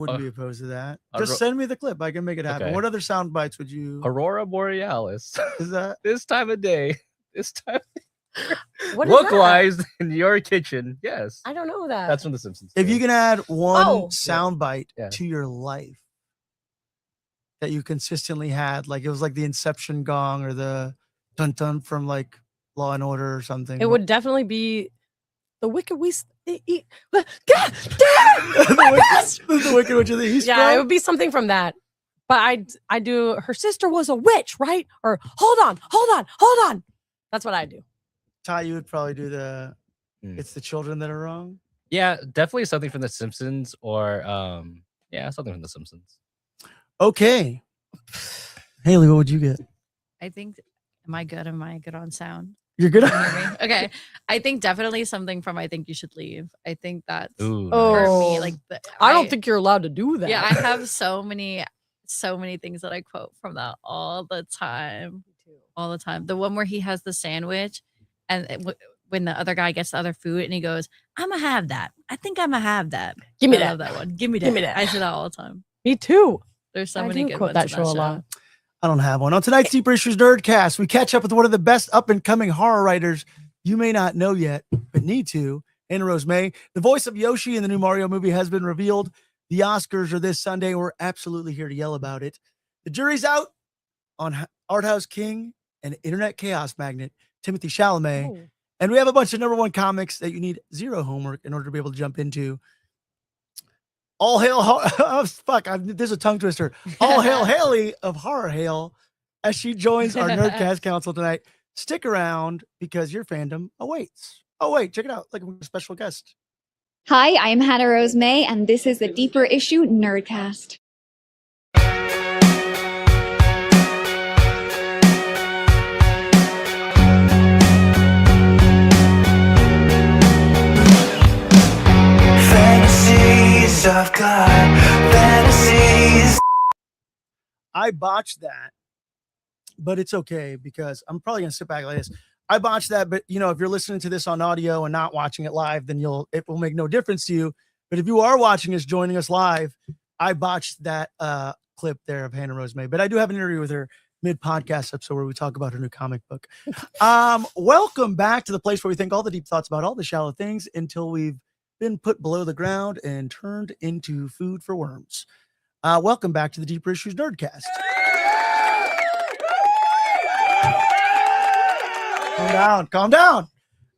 Wouldn't be opposed to that. Aurora- Just send me the clip. I can make it happen. Okay. What other sound bites would you? Aurora Borealis. Is that? This time of day. This time. What is that? Localized in your kitchen. Yes. I don't know that. That's from The Simpsons. If too. you can add one Oh. sound bite Yeah. to your life that you consistently had, like it was like the Inception gong or the dun dun from like Law and Order or something. It would definitely be the Wicked Witch. God damn! the Wicked Witch of the East. Yeah, it bro? would be something from that. But I do. Her sister was a witch, right? Or hold on. That's what I do. Ty, you would probably do the. Hmm. It's the children that are wrong. Yeah, definitely something from The Simpsons or something from The Simpsons. Okay, Hailey, what would you get? I think, am I good on sound? You're good. Can you hear me? Okay. I think definitely something from I Think You Should Leave. I think that's Ooh. for Oh. me. Like I don't think you're allowed to do that. Yeah, I have so many things that I quote from that all the time. All the time. The one where he has the sandwich and when the other guy gets the other food and he goes, I'm gonna have that. I think I'm gonna have that. Give me I that. love that one. Give me that. Give me that. I say that all the time. Me too. There's so I many do good quote ones that in show a lot. I don't have one. On tonight's Deeper Issues Nerdcast, we catch up with one of the best up and coming horror writers you may not know yet, but need to. Hannah Rose May, the voice of Yoshi in the new Mario movie, has been revealed. The Oscars are this Sunday. We're absolutely here to yell about it. The jury's out on art house king and internet chaos magnet Timothée Chalamet. Ooh. And we have a bunch of #1 comics that you need zero homework in order to be able to jump into. All hail, oh, fuck, there's a tongue twister. All hail Hailey of Horror Hail as she joins our Nerdcast Council tonight. Stick around because your fandom awaits. Oh, wait, check it out. Like a special guest. Hi, I'm Hannah Rose May, and this is the Deeper Issue Nerdcast. Fantasies of God, fantasies. I botched that, but it's okay because I'm probably gonna sit back like this. I botched that, but you know, if you're listening to this on audio and not watching it live, then it will make no difference to you. But if you are watching us, joining us live, I botched that clip there of Hannah Rose May. But I do have an interview with her mid-podcast episode where we talk about her new comic book. Welcome back to the place where we think all the deep thoughts about all the shallow things until we've been put below the ground and turned into food for worms. Welcome back to the Deeper Issues Nerdcast. Calm down.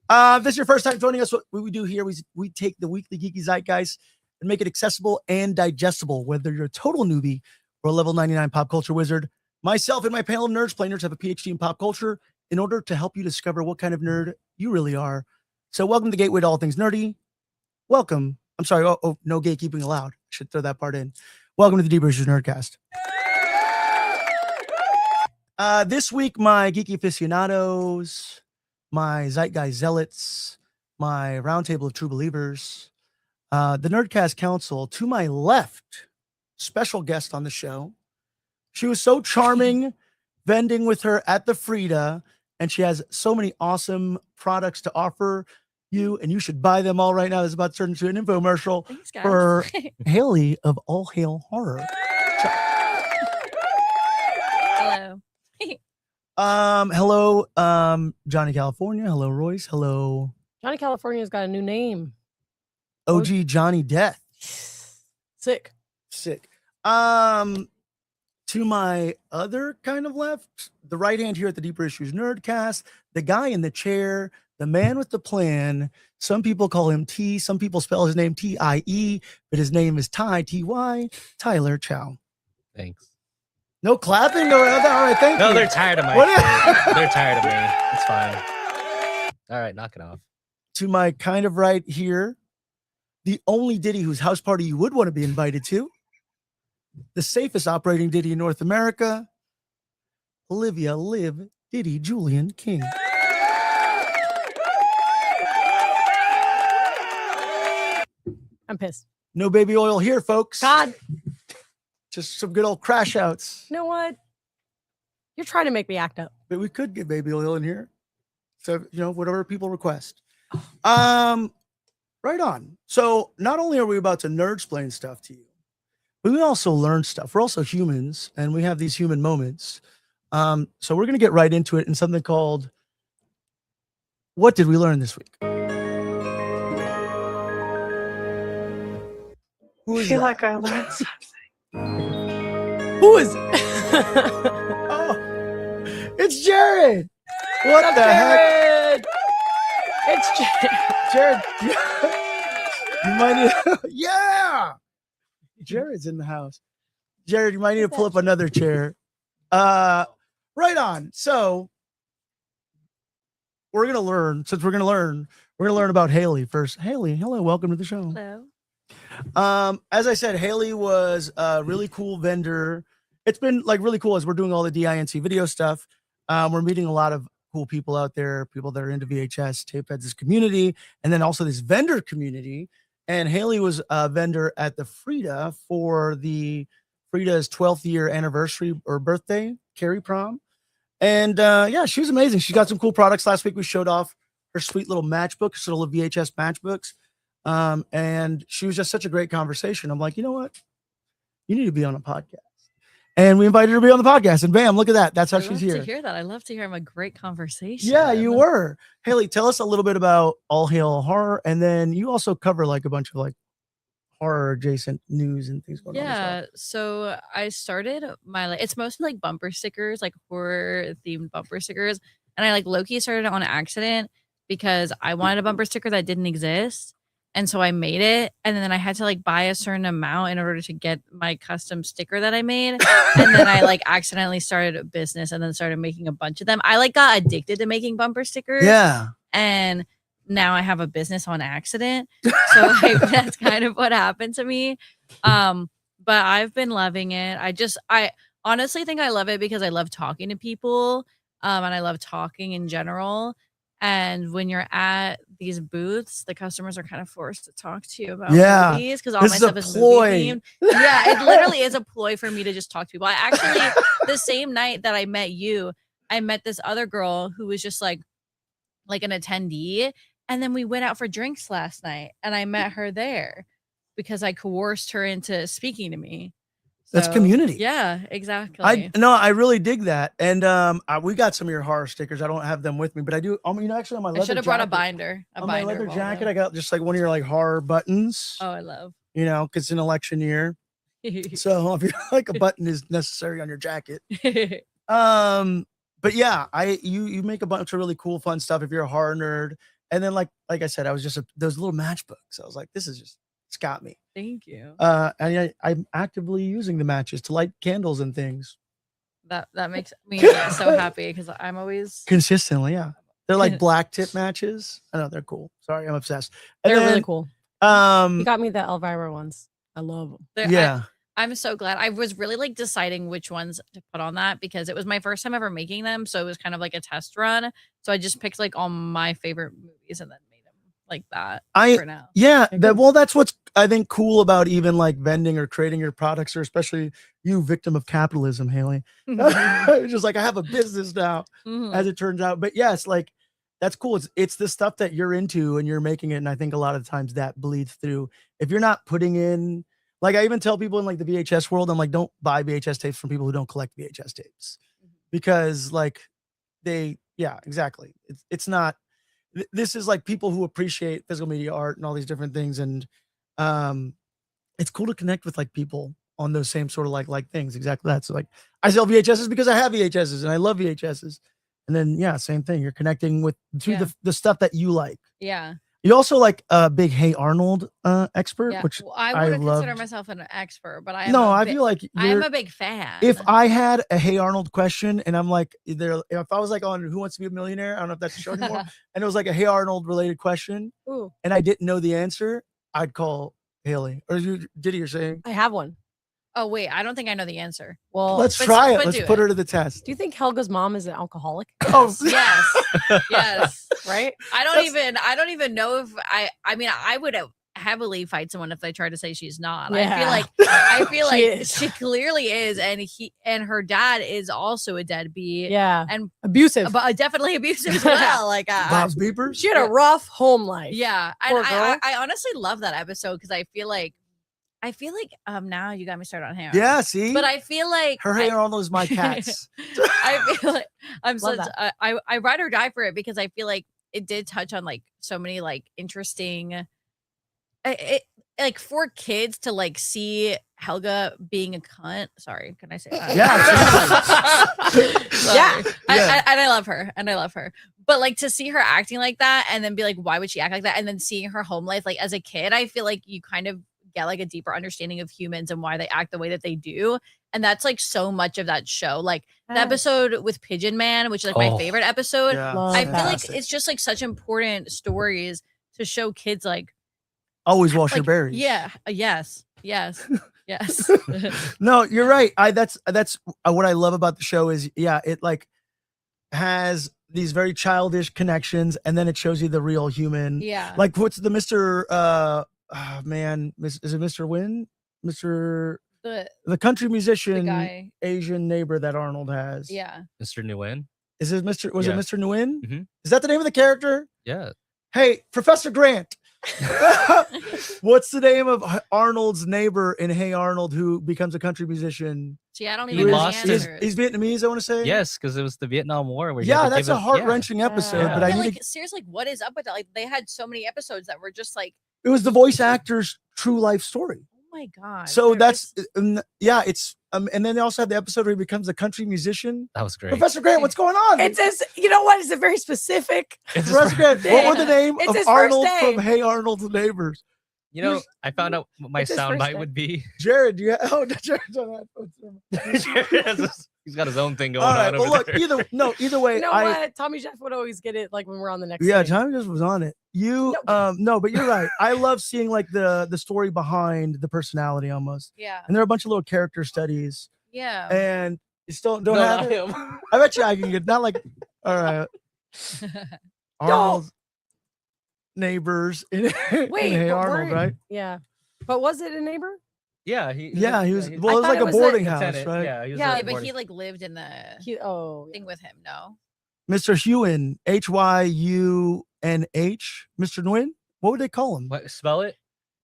If this is your first time joining us, what we do here is we take the weekly geeky zeitgeist and make it accessible and digestible, whether you're a total newbie or a level 99 pop culture wizard. Myself and my panel of nerds, play nerds, have a PhD in pop culture in order to help you discover what kind of nerd you really are. So welcome to the Gateway to All Things Nerdy. Welcome. I'm sorry. Oh, no gatekeeping allowed. Should throw that part in. Welcome to the Deeper Issues Nerdcast. This week, my geeky aficionados, my zeitgeist zealots, my roundtable of true believers, the Nerdcast Council, to my left, special guest on the show. She was so charming, vending with her at the Frida, and she has so many awesome products to offer you, and you should buy them all right now. This is about to turn into an infomercial. Thanks, guys. For Hailey of All Hail Horror. Hello. Hello, Johnny California. Hello, Royce. Hello, Johnny California's got a new name. OG Johnny Death. Sick. To my other kind of left, the right hand here at the Deeper Issues Nerdcast, the guy in the chair, the man with the plan. Some people call him T. Some people spell his name T-I-E, but his name is Ty, T-Y, Tyler Chow. Thanks. No clapping? No, all right, thank you. No, they're tired of my What shit. They're tired of me. It's fine. All right, knock it off. To my kind of right here, the only Diddy whose house party you would want to be invited to, the safest operating Diddy in North America, Olivia Liv Diddy Julian King. I'm pissed. No baby oil here, folks. God, Just some good old crash outs. you know what? You're trying to make me act up. But we could get baby oil in here. So, whatever people request. Right on. So not only are we about to nerd-splain stuff to you, but we also learn stuff. We're also humans, and we have these human moments. So we're gonna get right into it in something called "What Did We Learn This Week?" Who is that? like I learned something. Who is? Oh, it's Jared. What the heck, It's Jared. Jared? You might need. Yeah, Jared's in the house. Jared, you might need to pull up another chair. Right on. So we're gonna learn. Since we're gonna learn about Hailey first. Hailey, hello, welcome to the show. Hello. As I said, Hailey was a really cool vendor. It's been like really cool as we're doing all the DINC video stuff. We're meeting a lot of cool people out there, people that are into VHS, tape heads, this community, and then also this vendor community. And Hailey was a vendor at the Frida for the Frida's 12th year anniversary or birthday, Carrie Prom. And yeah, she was amazing. She got some cool products. Last week we showed off her sweet little matchbooks, little VHS matchbooks. And she was just such a great conversation. I'm like, you know what? You need to be on a podcast. And we invited her to be on the podcast. And bam, look at that. That's how I she's love here. to hear that. I love to hear I'm a great conversation. Yeah, you were. Hailey, tell us a little bit about All Hail Horror. And then you also cover like a bunch of like horror adjacent news and things going on. Yeah, so I started it's mostly like bumper stickers, like horror themed bumper stickers, and I like low-key started it on accident because I wanted a bumper sticker that didn't exist, and so I made it, and then I had to like buy a certain amount in order to get my custom sticker that I made, and then I like accidentally started a business and then started making a bunch of them. I like got addicted to making bumper stickers. Yeah. And now I have a business on accident. So like, that's kind of what happened to me. But I've been loving it. I honestly think I love it because I love talking to people. And I love talking in general. And when you're at these booths, the customers are kind of forced to talk to you about movies because all This my is a stuff is ploy. movie themed. Yeah, it literally is a ploy for me to just talk to people. I actually, the same night that I met you, I met this other girl who was just like an attendee. And then we went out for drinks last night and I met her there because I coerced her into speaking to me. That's So, community. Yeah, exactly. I really dig that. And we got some of your horror stickers. I don't have them with me, but I do. Actually on my leather I should have brought a jacket- binder. on my leather jacket, I got just like one of your like horror buttons. Oh, I love. You know, because it's an election year. So if you're like a button is necessary on your jacket. But yeah, you make a bunch of really cool, fun stuff if you're a horror nerd. And then like I said, I was just those little matchbooks. I was like, this is just, it's got me. Thank you. And I'm actively using the matches to light candles and things That makes me so happy because I'm always consistently. Yeah, they're like black tip matches. I know they're cool. Sorry, I'm obsessed. And They're then, really cool. You got me the Elvira ones. I love them. Yeah. I'm so glad. I was really like deciding which ones to put on that because it was my first time ever making them. So it was kind of like a test run. So I just picked like all my favorite movies and then made them like that for now. Yeah. That's what's I think cool about even like vending or creating your products, or especially you, victim of capitalism, Hailey. Just like I have a business now, as it turns out. But yes, like that's cool. It's the stuff that you're into and you're making it. And I think a lot of times that bleeds through. If you're not putting in, like I even tell people in like the VHS world, I'm like, don't buy VHS tapes from people who don't collect VHS tapes, because like yeah, exactly. It's not, this is like people who appreciate physical media art and all these different things. And it's cool to connect with like people on those same sort of like things. Exactly. That's like, I sell VHSs because I have VHSs and I love VHSs. And then, yeah, same thing. You're connecting with the stuff that you like. Yeah. You also like a big Hey Arnold expert, Yeah. which Well, I wouldn't loved. consider myself an expert, but I am I feel like I am you're- a big fan. if I had a Hey Arnold question and I'm like, if I was like on Who Wants to Be a Millionaire, I don't know if that's a show anymore, and it was like a Hey Arnold related question, Ooh. and I didn't know the answer, I'd call Hailey. Or did you're saying? I have one. Oh wait, I don't think I know the answer. Well, Let's but- try it. but Let's do put it. her to the test. do you think Helga's mom is an alcoholic? Oh, Yes. Yes. Right? I don't even know if I mean I would heavily fight someone if they tried to say she's not. Yeah. I feel She like is. she clearly is, and her dad is also a deadbeat. Yeah. And Abusive. but definitely abusive as well. Like Bob's Beepers. She had a rough home life. yeah. And Poor girl. I honestly love that episode because I feel like I feel like now you got me started on Hey Yeah, Arnold. see, But I feel like her Hey Arnold is my cats. I feel like I'm Love such I ride or die for it because I feel like it did touch on like so many like interesting like for kids to like see Helga being a cunt. Sorry, can I say that? Yeah, Yeah. And I love her, and I love her. But like to see her acting like that, and then be like, why would she act like that? And then seeing her home life, like as a kid, I feel like you kind of get like a deeper understanding of humans and why they act the way that they do. And that's like so much of that show. Like the Yes. episode with Pigeon Man, which is like my Oh. favorite episode. Yeah, Love I that. feel like fantastic. it's just like such important stories to show kids like Always wash your like, berries. yeah, yes, yes, yes. No, you're right. That's what I love about the show is it like has these very childish connections, and then it shows you the real human. Yeah. Like what's the Mr. Is it Mr. Wynn? Mr. the the country the musician guy. Asian neighbor that Arnold has. Yeah. Mr. Nguyen. Is it Mr. Was it Yeah. Mr. Nguyen? Mhm. Is that the name of the character? Yeah. Hey, Professor Grant. What's the name of Arnold's neighbor in Hey Arnold who becomes a country musician? See, I don't He even know the lost his- answers. He's Vietnamese, I want to say. Yes, because it was the Vietnam War where he had Yeah, to that's give a up- heart-wrenching episode, Yeah. but I Yeah, need like to, seriously, like, what is up with that? Like they had so many episodes that were just like, it was the voice actor's true life story. oh my god. So They're that's just- it's and then they also have the episode where he becomes a country musician. That was great. Professor Grant, what's going on? It says, you know what? It's a very specific. It's just- Professor Grant, what were the name It's of his first Arnold day. from Hey Arnold's Neighbors? You know, I found out what my It's his first soundbite day. would be. Jared, do you Jared's on that. He's got his own thing going All right. on Well, over look, there. either way, You know what? Tommy Jeff would always get it like when we're on the next. Yeah, thing. Tommy just was on it. You no, but you're right. I love seeing like the story behind the personality almost. yeah, And there are a bunch of little character studies. yeah. And you still don't No, have not it? him. I bet you I can get not like all right. Arnold's neighbors in, Wait, in Hey but Arnold, we're- right? Yeah, but was it a neighbor? Yeah, Yeah, he was he's- well, it was thought like it a was a boarding a house, tenant. right? Yeah, he was Yeah, a Yeah, but boarding- he like lived in the Oh, thing with him. No, Mr. Hewen, Hyunh, Mr. Nguyen. What would they call him? What, spell it?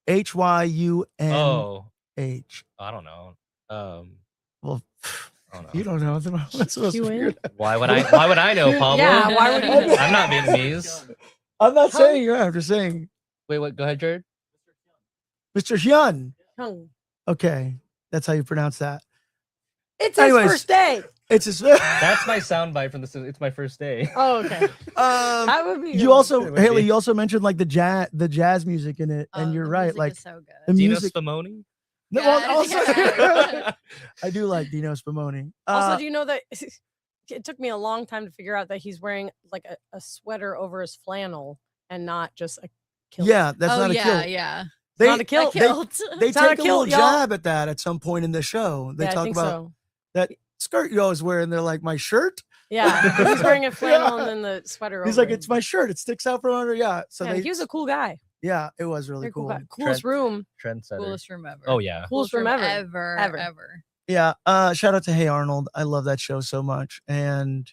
Hyunh. Oh, I don't know. Well, I don't know. you don't know. That's supposed to Hewen? be Why would I know, Pablo? Yeah, why would he know? I'm not Vietnamese. I'm not Huh? saying you're. I'm just saying, Wait, what? Go ahead, Jared. Mr. Hyun. Hung. Okay, that's how you pronounce that. It's his Anyways. first day. It's his. That's my soundbite from the. It's my first day. Oh, okay. That would be. You good. also, It would Haley. be. You also mentioned like the jazz music in it, and Oh, you're the right. music Like is so good. the Dino music. Spumoni? No, Yeah, well, also, yeah. I do like Dino Spumoni. Also, do you know that it took me a long time to figure out that he's wearing like a sweater over his flannel and not just a kilt. yeah, that's oh not a yeah, kilt. yeah. They, not a kilt. They, Kilt. they It's not take a a little kilt, y'all. jab at that at some point in the show. They Yeah, I talk think about so. that skirt you always wear, and they're like, my shirt. Yeah, he's wearing a flannel Yeah. and then the sweater. He's over like, him. it's my shirt. It sticks out from under. Yeah. So Yeah, they, he was a cool guy. yeah, it was really Very cool cool. guy. Coolest room. Trendsetter. Coolest room ever. Oh yeah. Coolest room ever. ever, Ever. ever. Yeah. Shout out to Hey Arnold. I love that show so much. And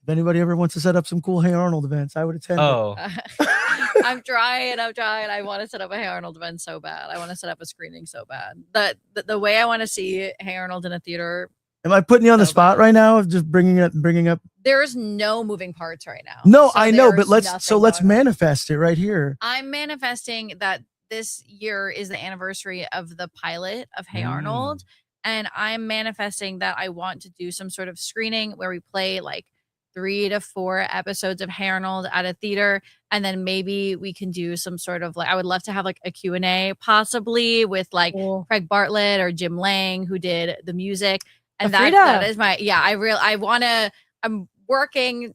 if anybody ever wants to set up some cool Hey Arnold events, I would attend. it. Oh, I'm trying. I want to set up a Hey Arnold event so bad. I want to set up a screening so bad. The way I want to see Hey Arnold in a theater, Am I putting you on the So spot bad. right now of just bringing up? there's no moving parts right now. No, So I know, but there's let's nothing let's going on. manifest it right here. I'm manifesting that this year is the anniversary of the pilot of Hey Mm. Arnold. And I'm manifesting that I want to do some sort of screening where we play like 3 to 4 episodes of Hey Arnold at a theater. And then maybe we can do some sort of like, I would love to have like a Q&A possibly with like Cool. Craig Bartlett or Jim Lang who did the music. And that Frida. is my, I'm working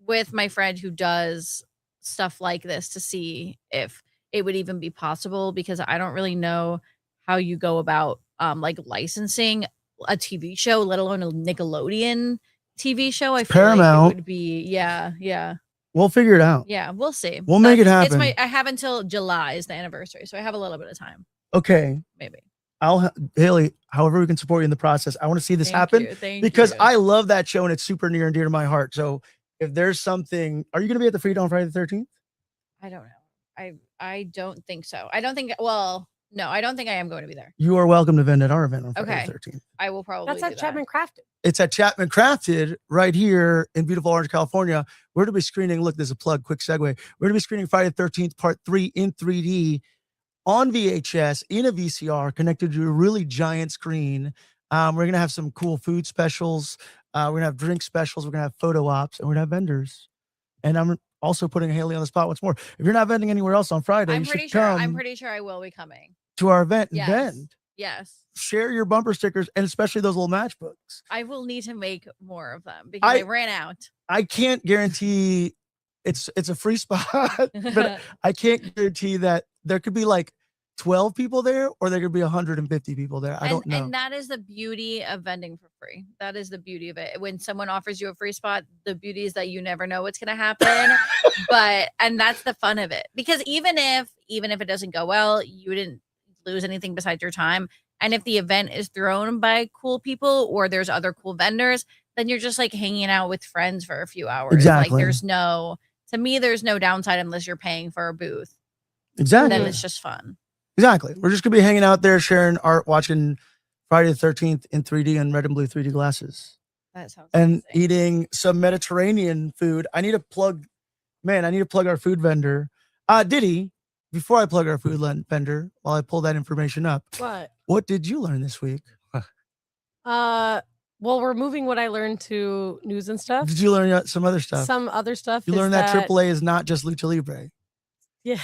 with my friend who does stuff like this to see if it would even be possible, because I don't really know how you go about like licensing a TV show, let alone a Nickelodeon TV show. I feel Paramount. like it would be, yeah. We'll figure it out. Yeah, we'll see. We'll make it It's happen. I have until July is the anniversary, so I have a little bit of time, Okay. maybe. Haley, however we can support you in the process. I want to see this Thank happen you, thank because you. I love that show and it's super near and dear to my heart. So if there's something, are you going to be at the Frida on Friday the 13th? I don't know. I don't think so. I don't think. Well, No, I don't think I am going to be there. You are welcome to vend at our event on Friday Okay. the 13th. I will probably. That's do at that. Chapman Crafted. It's at Chapman Crafted right here in beautiful Orange, California. We're going to be screening. Look, there's a plug, quick segue. We're going to be screening Friday the 13th, part 3 in 3D on VHS in a VCR connected to a really giant screen. We're going to have some cool food specials. We're going to have drink specials. We're going to have photo ops, and we're going to have vendors. And I'm also putting Hailey on the spot once more. If you're not vending anywhere else on Friday, I'm you pretty should sure. come I'm pretty sure I will be coming. to our event and Yes. vend. Yes. Share your bumper stickers and especially those little matchbooks. I will need to make more of them because I ran out. I can't guarantee it's a free spot, but I can't guarantee that there could be like 12 people there or there could be 150 people there. I don't know. And that is the beauty of vending for free. That is the beauty of it. When someone offers you a free spot, the beauty is that you never know what's going to happen. And that's the fun of it. Because even if it doesn't go well, you didn't lose anything besides your time. And if the event is thrown by cool people or there's other cool vendors, then you're just like hanging out with friends for a few hours. Exactly. Like to me, there's no downside unless you're paying for a booth. Exactly. Then it's just fun. Exactly. We're just going to be hanging out there, sharing art, watching Friday the 13th in 3D and red and blue 3D glasses. That sounds And amazing. eating some Mediterranean food. I need to plug our food vendor. Diddy, before I plug our food vendor, while I pull that information up, what did you learn this week? Well, we're moving what I learned to news and stuff. Did you learn some other stuff? Some other stuff. You is learned that AAA is not just Lucha Libre. Yeah.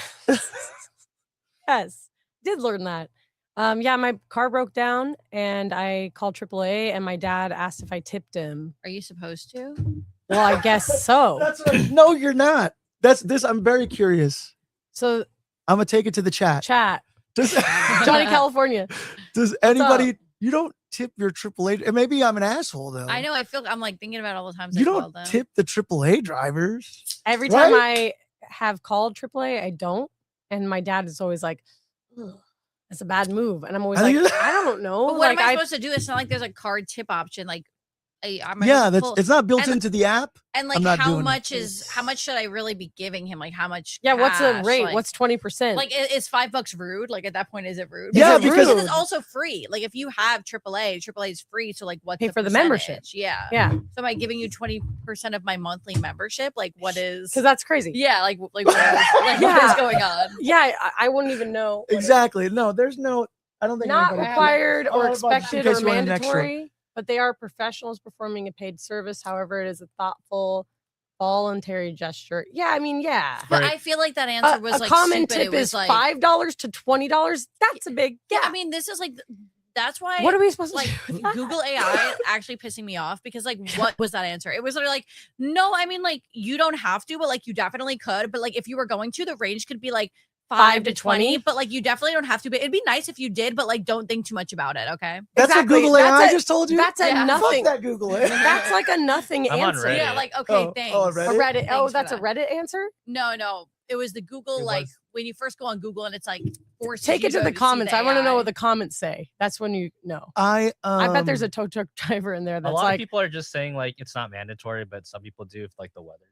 Yes. Did learn that. Yeah, my car broke down and I called AAA and my dad asked if I tipped him. Are you supposed to? Well, I guess so. That's right. No, you're not. That's this. I'm very curious. So I'm gonna take it to the chat. Does, Johnny California. Does anybody? You don't tip your AAA. And maybe I'm an asshole though. I know. I'm like thinking about all the times You I don't called them. tip the AAA drivers. Every time I have called AAA, I don't. And my dad is always like, "Ugh, that's a bad move. And I'm always like, I don't know. But what like, am I supposed to do? It's not like there's a card tip option. Like, It's not built into the app. And like, I'm not how doing much should I really be giving him? Like, how much? Yeah, what's the cash? rate? Like, What's 20%? Like, is $5 rude? Like, at that point, is it rude? Yeah, because rude. it's also free. Like, if you have AAA is free. So, like, what's Pay for the membership. Yeah. Yeah. So, am I giving you 20% of my monthly membership? Like, what is? Because that's crazy. Yeah. Like what is going on? Yeah, I wouldn't even know. Exactly. No, there's no. I don't think Not anybody- required Oh, or in expected case or you want an extra. mandatory, but they are professionals performing a paid service. However, it is a thoughtful, voluntary gesture. Yeah, I mean, yeah. But I feel like that answer was a like common stupid. It tip was is like $5 to $20. That's a big. Yeah, I mean, this is like that's why. What are we supposed to like do with that? Google AI actually pissing me off because like what was that answer? It was literally like, no, I mean like you don't have to, but like you definitely could. But like if you were going to, the range could be like 5 to 20, but like you definitely don't have to. But it'd be nice if you did, but like don't think too much about it. Okay. That's Exactly. what Google AI That's a- just told you. That's a Yeah. nothing. Fuck that Google AI. That's like a nothing I'm on answer. Reddit. Yeah, like okay, thanks. Oh, A Reddit? Reddit. Oh, Thanks for that's a that. Reddit answer. No, it was the Google It like was- when you first go on Google and it's like forces Take you it to go the see comments. I want to know AI. what the comments say. That's when you know. I I bet there's a tow truck driver in there A that's lot like, of people are just saying like it's not mandatory, but some people do if like the weather's.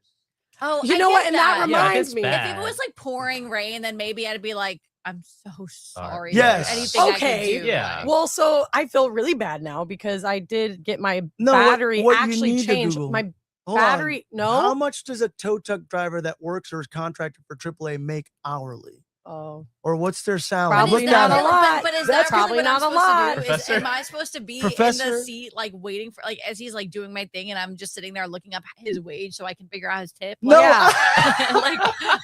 Oh, you I know get what? And that Yeah, if reminds it's me. bad. If it was like pouring rain, then maybe I'd be like, I'm so sorry. Yes. Anything I Okay. could do. Yeah. Well, so I feel really bad now because I did get my No, battery what you actually need to changed. Google. My Hold on. battery, no. How much does a tow truck driver that works or is contracted for AAA make hourly? Oh, Or what's their salary? Probably Look not that a up. lot. But is That's that really probably what not I'm a lot. supposed to do? Professor? Am I supposed to be in Professor? the seat, like waiting for, like, as he's like doing my thing, and I'm just sitting there looking up his wage so I can figure out his tip? No. Yeah.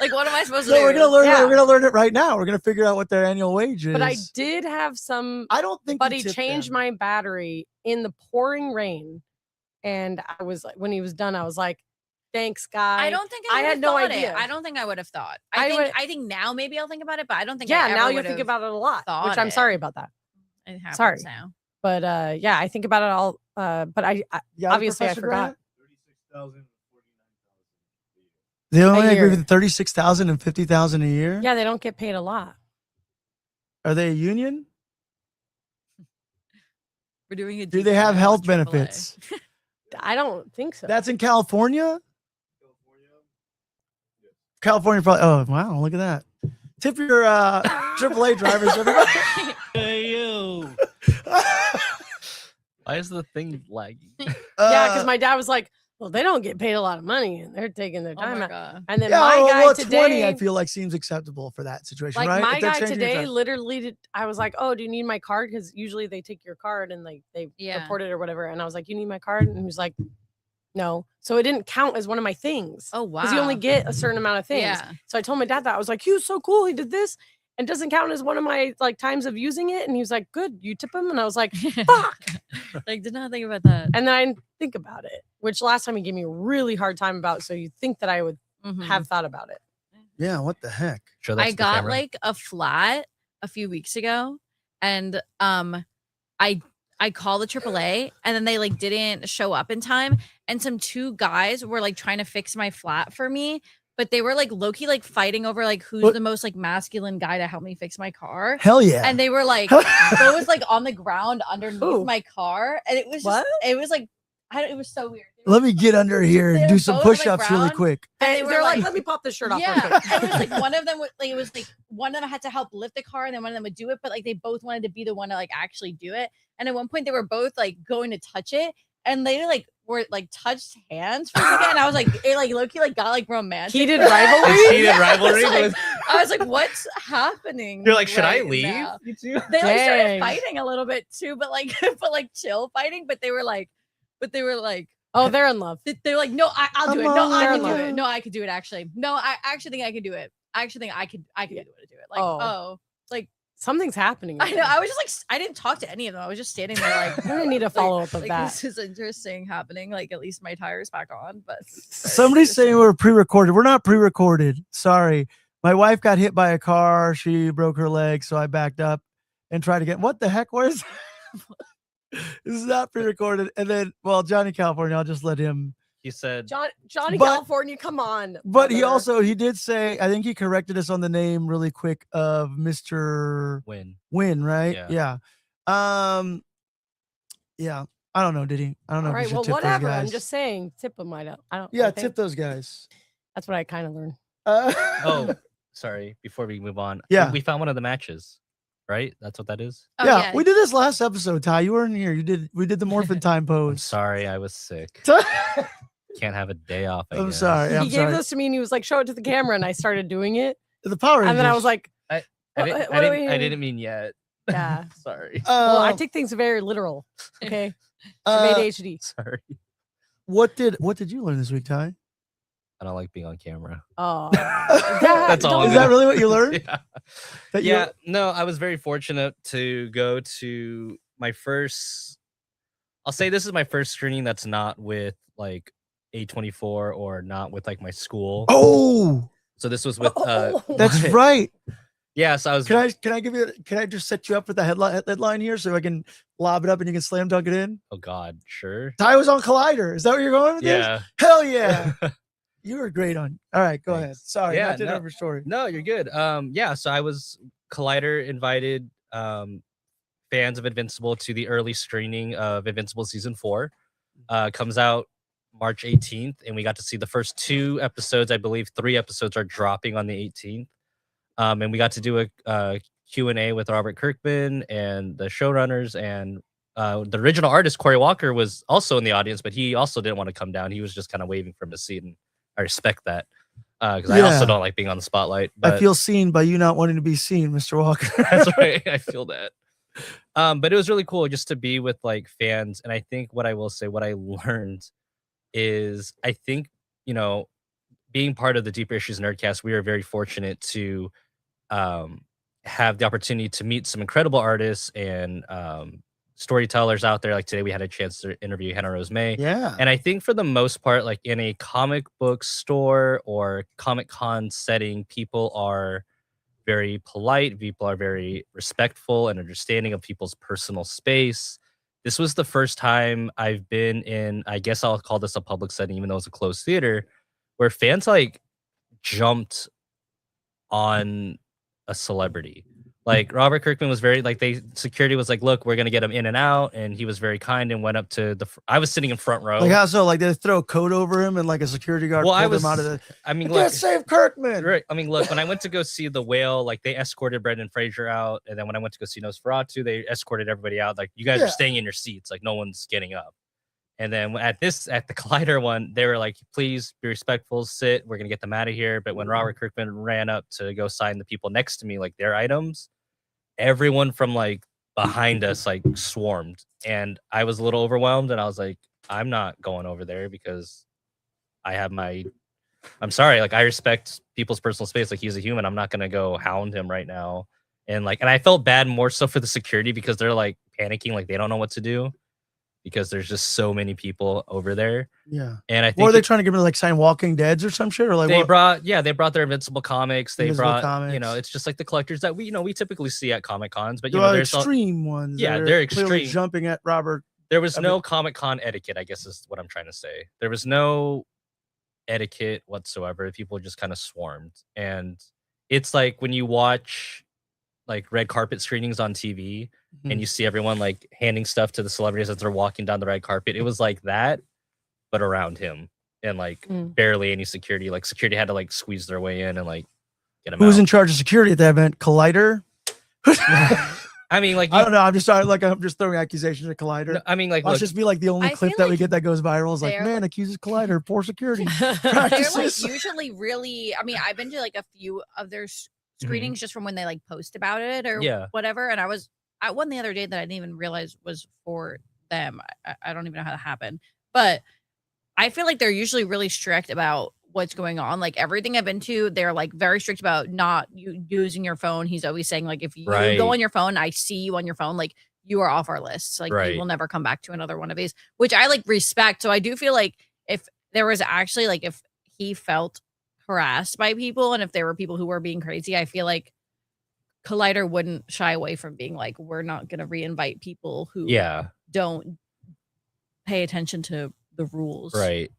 like what am I supposed to No, do? we're gonna learn. Yeah. We're gonna learn it right now. We're gonna figure out what their annual wage is. but I did have some. I don't think. Buddy you tip changed them. my battery in the pouring rain, and I was like, when he was done, I was like, "Thanks, guy." I don't think I I, had had no thought idea. It. I don't think I would have thought. I I think now maybe I'll think about it, but I don't think. Yeah, I ever now you would think have about it a lot, which thought I'm it. sorry about that. It happens Sorry. now. But yeah, I think about it all. But I You got it, obviously I Professor forgot. Grant? They only agree year. with 36,000 and 50,000 a year. Yeah, they don't get paid a lot. Are they a union? We're doing a Do deep they have dive on health AAA. benefits? I don't think so. That's in California. California, probably. Oh wow, look at that. Tip your AAA drivers, everybody. Hey, yo. Why is the thing lagging? Yeah, because my dad was like, well, they don't get paid a lot of money and they're taking their Oh time my out. god. And then yeah, my guy well, today, 20, I feel like seems acceptable for that situation, like right? my If they're guy changing your today time. literally did, I was like, oh, do you need my card? Because usually they take your card and like they Yeah. report it or whatever. And I was like, you need my card? And he was like, no. So it didn't count as one of my things. Oh wow. Because you only get a certain amount of things. Yeah. So I told my dad that. I was like, he was so cool. He did this and doesn't count as one of my like times of using it. And he was like, good, you tip him. And I was like, fuck. Like, did not think about that. And then I didn't think about it, which last time he gave me a really hard time about. So you'd think that I would Mhm. have thought about it. Yeah, what the heck? Show that I to the got camera. like a flat a few weeks ago, and I called the AAA, and then they like didn't show up in time, and some two guys were like trying to fix my flat for me, but they were like low-key like fighting over like who's What? the most like masculine guy to help me fix my car. Hell yeah. And they were like, it was like on the ground underneath Ooh. my car, and it was just, What? it was like, it was so weird. Let me get under here and They do were some both on the push-ups really ground. quick. And And they were they're like, like, let me pop this shirt off. real yeah, quick." it was like one of them would like, it was like one of them had to help lift the car, and then one of them would do it, but like they both wanted to be the one to like actually do it. And at one point, they were both like going to touch it, and they like were like touched hands for a second, and I was like, it like low-key like got like romantic. Heated for a rivalry? It's heated Yeah, rivalry. I was like, I was like, what's happening? You're like, should I right leave? now?" You two? They like started Dang. fighting a little bit too, but like chill fighting. But they were like, Oh, they're in love. they're like, no, I'll do it. Come No, I on. can do it. No, I could do it. Actually, no, I actually think I could do it. I actually think I could do it. Like, Oh. like Something's happening. I know. I was just like, I didn't talk to any of them. I was just standing there like, I'm gonna need a follow up of like that. this is interesting happening. Like, at least my tire's back on. But Somebody's saying we're pre-recorded. We're not pre-recorded. Sorry. My wife got hit by a car. She broke her leg, so I backed up and tried to get. What the heck? Where's this is not pre-recorded. And then, well, Johnny California, I'll just let him. He said, Johnny But- California, come on. But he brother. also he did say, I think he corrected us on the name really quick of Mr. win. Win, right? Yeah. Yeah. I don't know. Did he? I don't know. All if we right, should well, tip those whatever. I'm guys. just saying, tip them. I don't. Yeah, I think tip those guys. That's what I kind of learned. Oh, sorry. Before we move on. Yeah. We found one of the matches, right? That's what that is. oh, yeah, we did this last episode, Ty. You weren't here. We did the morphin time I'm pose. sorry. I was sick. Can't have a day off. I I'm guess. sorry. He I'm gave sorry. this to me and he was like, show it to the camera. And I started doing it. The Power Rangers. And then I was like, I What- didn't, what are we I hearing? didn't mean yet. yeah. Sorry. Well, I Um, take things very literal. Okay. I'm uh, ADHD. Sorry. what did you learn this week, Ty? I don't like being on camera. Oh. That's all. don't- Is that really what you learned? Yeah. That you- Yeah. No, I was very fortunate to go to my first. I'll say this is my first screening that's not with like A24 or not with like my school. Oh, So this was with. that's what? right. Yeah. So I was. Can I give you? Can I just set you up with the headline here so I can lob it up and you can slam dunk it in? Oh God, sure. Ty was on Collider. Is that where you're going with this? Yeah. Hell yeah. You were great on. All right, go ahead. Thanks. Sorry, Yeah, not to no. interrupt your story. No, you're good. Yeah, so I was Collider invited fans of Invincible to the early screening of Invincible season 4. Comes out March 18th, and we got to see the first 2 episodes. I believe 3 episodes are dropping on the 18th. And we got to do a Q&A with Robert Kirkman and the showrunners, and the original artist Corey Walker was also in the audience, but he also didn't want to come down. He was just kind of waving from his seat, and I respect that because I also Yeah. don't like being on the spotlight. But I feel seen by you not wanting to be seen, Mr. Walker. that's right. I feel that. But it was really cool just to be with like fans. And I think what I will say, what I learned is I think, you know, being part of the Deeper Issues Nerdcast, we are very fortunate to have the opportunity to meet some incredible artists and storytellers out there. Like today we had a chance to interview Hannah Rose May. Yeah. And I think for the most part, like in a comic book store or Comic Con setting, people are very polite. People are very respectful and understanding of people's personal space. This was the first time I've been in, I guess I'll call this a public setting, even though it's a closed theater, where fans like jumped on a celebrity. Like Robert Kirkman was very like security was like, look, we're gonna get him in and out, and he was very kind and went up to I was sitting in front row. Like how so? Like they throw a coat over him and like a security guard pulled him out of the. I mean, Like, save Kirkman. Right. I mean, look, when I went to go see The Whale, like they escorted Brendan Fraser out, and then when I went to go see Nosferatu, they escorted everybody out. Like you guys are staying in your seats, like no one's getting up. And then at the Collider one, they were like, please be respectful, sit. We're gonna get them out of here. But when Robert Kirkman ran up to go sign the people next to me, like their items, everyone from like behind us like swarmed, and I was a little overwhelmed, and I was like, I'm not going over there because I have I'm sorry, like I respect people's personal space, like he's a human. I'm not gonna go hound him right now. And I felt bad more so for the security because they're like panicking, like they don't know what to do because there's just so many people over there. Yeah. And I think or are they trying to get him to like sign Walking Deads or some shit, or like they brought their Invincible comics. They Invincible brought comics. you know, it's just like the collectors that we typically see at Comic Cons, but there are there's extreme ones. Yeah, that are they're clearly extreme. jumping at Robert. There was no Comic Con etiquette, I guess is what I'm trying to say. There was no etiquette whatsoever. People just kind of swarmed. And it's like when you watch like red carpet screenings on TV and you see everyone like handing stuff to the celebrities as they're walking down the red carpet. It was like that, but around him, and like barely any security. Like security had to like squeeze their way in and like get him Who was out. in charge of security at that event? Collider? I mean, like I don't know. I'm just throwing accusations at Collider. No, I mean, like, Let's look, just be like the only I clip feel that we like get that goes viral is like, they're, man, accuses Collider, poor security They're like practices. usually really. I mean, I've been to like a few of their screenings just from when they like post about it or whatever. And I was at one the other day that I didn't even realize was for them. I don't even know how that happened, but I feel like they're usually really strict about what's going on. Like everything I've been to, they're like very strict about not using your phone. He's always saying like, if you go on your phone, I see you on your phone, like you are off our list. Like you will never come back to another one of these, which I like respect. So I do feel like if there was actually like, if he felt harassed by people and if there were people who were being crazy, I feel like Collider wouldn't shy away from being like, we're not going to reinvite people who don't pay attention to the rules. Right.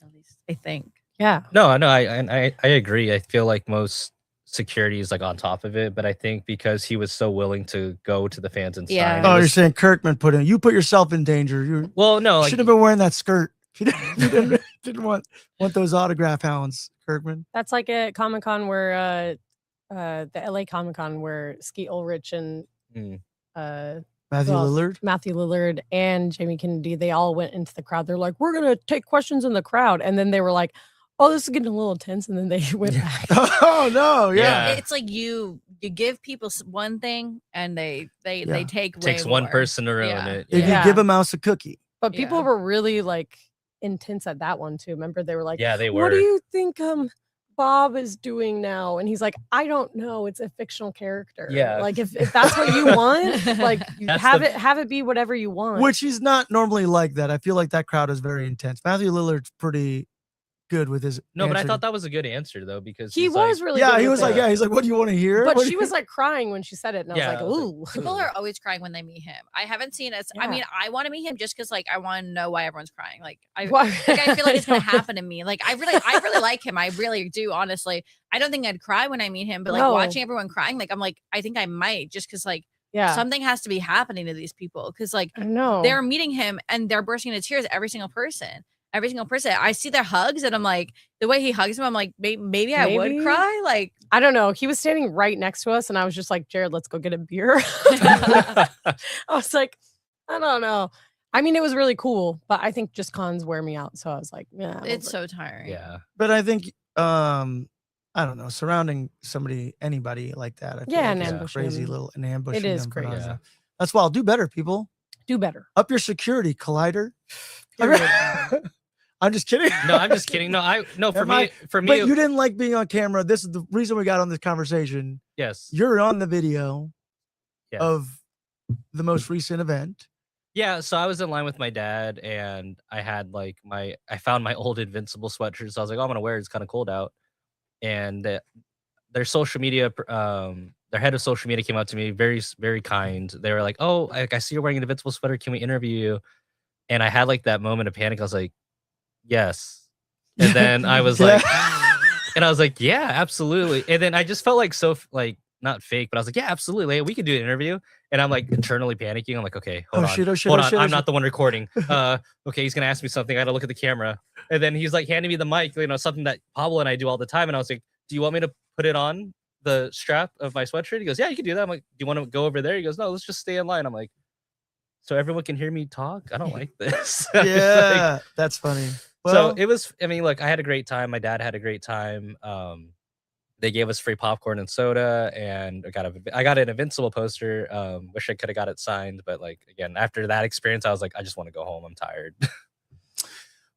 At least I think. Yeah. No, I agree. I feel like most security is like on top of it, but I think because he was so willing to go to the fans and sign. Oh, you're saying Kirkman you put yourself in danger. You like, should have been wearing that skirt. You didn't want those autograph hounds, Kirkman. That's like at Comic-Con where the LA Comic-Con where Skeet Ulrich and Matthew Lillard and Jamie Kennedy, they all went into the crowd. They're like, we're gonna take questions in the crowd, and then they were like, oh, this is getting a little tense, and then they went back. Oh no, it's like you give people one thing and they take takes way one more. person to ruin it. If you give a mouse a cookie. But people were really like intense at that one too. Remember, they were like, they were. What do you think Bob is doing now? And he's like, I don't know. It's a fictional character. Yeah. Like if that's what you want, like you have it be whatever you want. Which he's not normally like that. I feel like that crowd is very intense. Matthew Lillard's pretty good with his but I answering. thought that was a good answer though, because he was really good he was like, he's like, what do you want to hear? But she was like crying when she said it, and I was like, ooh. People are always crying when they meet him. I haven't seen it. I mean, I want to meet him just because like I want to know why everyone's crying. Like I feel like it's gonna happen to me. Like I really like him. I really do, honestly. I don't think I'd cry when I meet him, but like watching everyone crying, like I'm like, I think I might, just because like something has to be happening to these people, because like they're meeting him and they're bursting into tears, every single person. I see their hugs and I'm like, the way he hugs him, I'm like, maybe I would cry. Like, I don't know. He was standing right next to us and I was just like, Jared, let's go get a beer. I was like, I don't know. I mean, it was really cool, but I think just cons wear me out. So I was like, yeah. It's so tiring. Yeah. But I think, I don't know, surrounding anybody like that. I feel like an it's crazy little an ambush. It is crazy. Yeah. That's wild. Do better, people. Do better. Up your security, Collider. I'm just kidding. No, I'm just kidding. No, for me. But you didn't like being on camera. This is the reason we got on this conversation. Yes. You're on the video of the most recent event. Yeah, so I was in line with my dad and I had like I found my old Invincible sweatshirt. So I was like, oh, I'm gonna wear it. It's kind of cold out. And their social media, their head of social media came up to me, very, very kind. They were like, oh, I see you're wearing an Invincible sweater. Can we interview you? And I had like that moment of panic. I was like, yes. And then I was like, and I was like, yeah, absolutely. And then I just felt like so like not fake, but I was like, yeah, absolutely, we could do an interview. And I'm like internally panicking. I'm like, okay, hold on, shit, oh shit, hold oh on, shit, oh I'm shit. not the one recording. Okay, he's gonna ask me something. I gotta look at the camera, and then he's like handing me the mic, something that Pablo and I do all the time. And I was like, do you want me to put it on the strap of my sweatshirt? He goes, yeah, you can do that. I'm like, do you want to go over there? He goes, no, let's just stay in line. I'm like, so everyone can hear me talk? I don't like this. Yeah, that's funny. So it was, I mean, look, I had a great time. My dad had a great time. They gave us free popcorn and soda, and I got an Invincible poster. Wish I could have got it signed, but like again, after that experience, I was like, I just want to go home. I'm tired.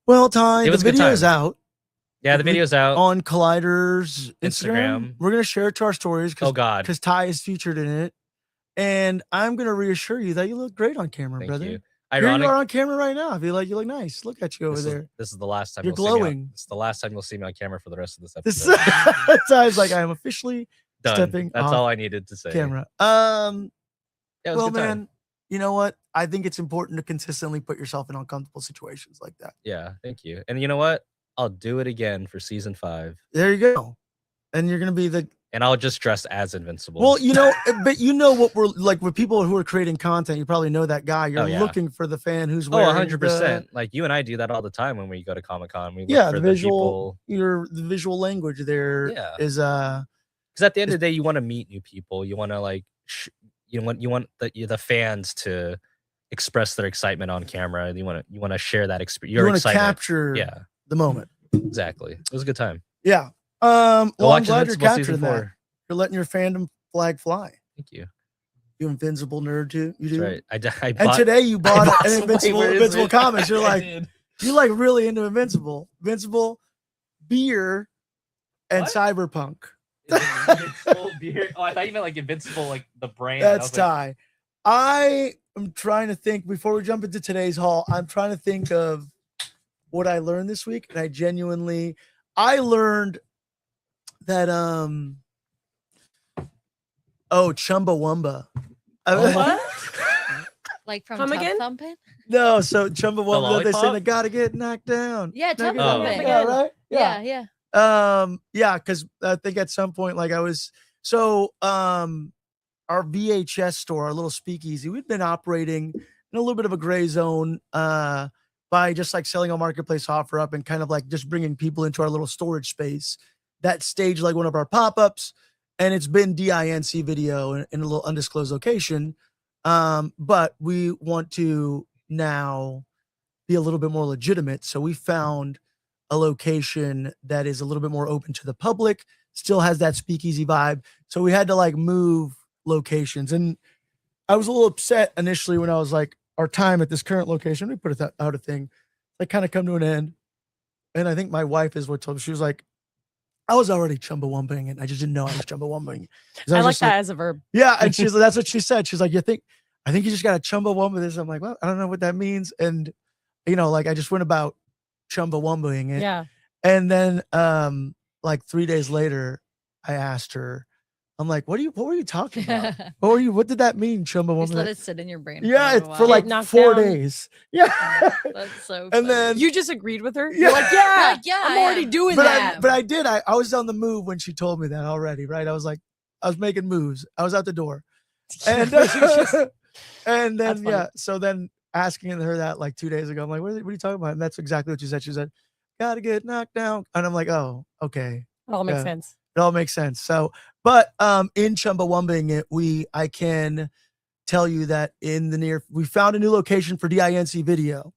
Well, Ty, It was the a good video's time. out Yeah, the video's out. on Collider's Instagram. Instagram. We're gonna share it to our stories Oh God, because Ty is featured in it, and I'm gonna reassure you that you look great on camera, thank brother. you. Here you Ironic. are on camera right now. I feel like you look nice. Look at you over there. This is the last time You're you'll see me glowing. it's the last time you'll see me on camera for the rest of this This episode. Ty's like, I am officially Done. stepping That's off all I needed to say. camera. Yeah, it was Well, a good time. man, you know what? I think it's important to consistently put yourself in uncomfortable situations like that. Yeah, thank you. And you know what? I'll do it again for season 5. There you go. And you're gonna be the And I'll just dress as Invincible. well, but you know what we're like with people who are creating content. You probably know that guy. You're Oh, yeah. looking for the fan who's Oh, wearing 100%. Like you and I do that all the time when we go to Comic-Con. We look Yeah, for the the visual. people. The visual language there is Yeah. Because at the end of the day, you want to meet new people. You want to like, you want the fans to express their excitement on camera. You want to share that experience. you Your want to excitement. capture the moment. Exactly. It was a good time. Yeah. Go Well, I'm watch glad you're Invincible season capturing that. 4. You're letting your fandom flag fly. Thank you. You invincible nerd too. You That's do. right. I And bought, today you bought bought an some Invincible flavors. comics. You're I like, did. you like really into Invincible beer, and What? Cyberpunk. Is it Invincible beer? Oh, I thought you meant like Invincible, like the brand. I That's was like, Ty. I am trying to think before we jump into today's haul. I'm trying to think of what I learned this week, and I learned that Chumbawamba. What? Like from Come Tub again? Thumping? No, so Chumbawamba, they say lollipop? they gotta get knocked down. Yeah, Tub Knock it Thumping. down. Yeah, right? Yeah. Yeah, because I think at some point, like our VHS store, our little speakeasy, we'd been operating in a little bit of a gray zone by just like selling a marketplace offer up and kind of like just bringing people into our little storage space that staged like one of our pop-ups. And it's been DINC video in a little undisclosed location. But we want to now be a little bit more legitimate. So we found a location that is a little bit more open to the public, still has that speakeasy vibe. So we had to like move locations. And I was a little upset initially when I was like, our time at this current location, we put it out a thing, like kind of come to an end. And I think my wife is what told me, she was like, I was already chumbawumping and I just didn't know I was chumbawumping. I like that as a verb. Yeah. And that's what she said. She's like, I think you just got to chumbawumba this. I'm like, well, I don't know what that means. And like I just went about chumbawumbaing it. Yeah. And then like 3 days later, I asked her, I'm like, what were you talking about? What did that mean, chumbawumba? Just let it sit in your brain. Yeah, a it's for while. like knocked 4 down. days. Yeah. That's so And funny. then You just agreed with her? Yeah. You're like, yeah, Like, yeah, I'm already yeah. doing but that. I did. I was on the move when she told me that already, right? I was like, I was making moves. I was out the door. And and That's then funny. so then asking her that like 2 days ago, I'm like, what are you talking about? And that's exactly what she said. She said, gotta get knocked down. And I'm like, oh, okay. It all makes Yeah. sense. It all makes sense. So, but in Chumbawumbing it, I can tell you that we found a new location for DINC video.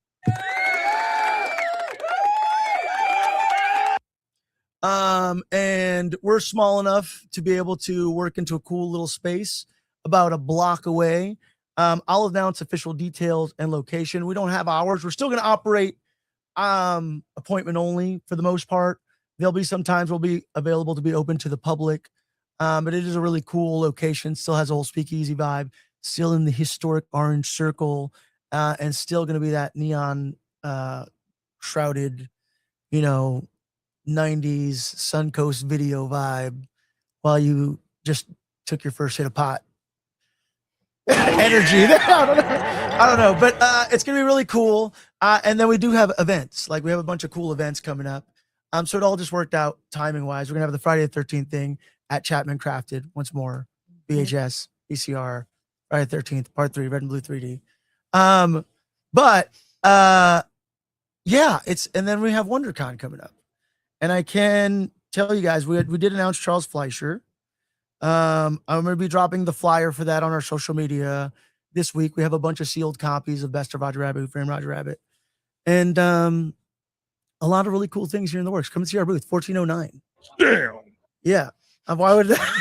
And we're small enough to be able to work into a cool little space about a block away. I'll announce official details and location. We don't have hours. We're still going to operate appointment only for the most part. There'll be some times we'll be available to be open to the public. But it is a really cool location. Still has a whole speakeasy vibe. Still in the historic orange circle. And still going to be that neon shrouded, 90s Suncoast video vibe while you just took your first hit of pot. Energy. I don't know. But it's going to be really cool. And then we do have events. Like we have a bunch of cool events coming up. So it all just worked out timing wise. We're going to have the Friday the 13th thing at Chapman Crafted once more. VHS, VCR, Friday the 13th, Part 3, Red and Blue 3D. But yeah, and then we have WonderCon coming up, and I can tell you guys we did announce Charles Fleischer. I'm going to be dropping the flyer for that on our social media this week. We have a bunch of sealed copies of Best of Roger Rabbit, Who Framed Roger Rabbit, and a lot of really cool things here in the works. Come and see our booth, 1409. Damn. Yeah. Why would that?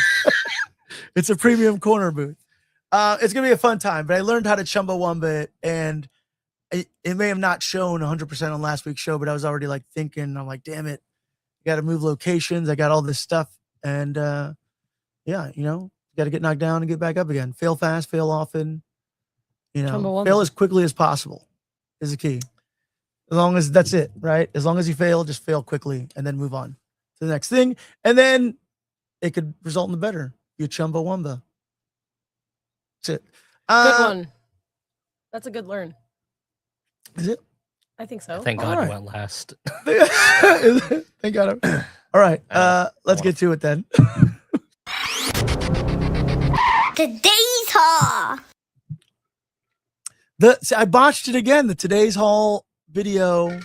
It's a premium corner booth. It's going to be a fun time, but I learned how to Chumbawamba it, and it may have not shown 100% on last week's show, but I was already like thinking, I'm like, damn it, I got to move locations. I got all this stuff. And yeah, you know, got to get knocked down and get back up again. Fail fast, fail often, you know, Chumbawamba. fail as quickly as possible is the key. As long as that's it, right? As long as you fail, just fail quickly and then move on to the next thing. And then it could result in the better. You Chumbawamba. That's it. Good one. That's a good learn. Is it? I think so. Thank All God right. you went last. Thank God. All right. Let's get to it then. Today's haul. I botched it again. The Today's Haul video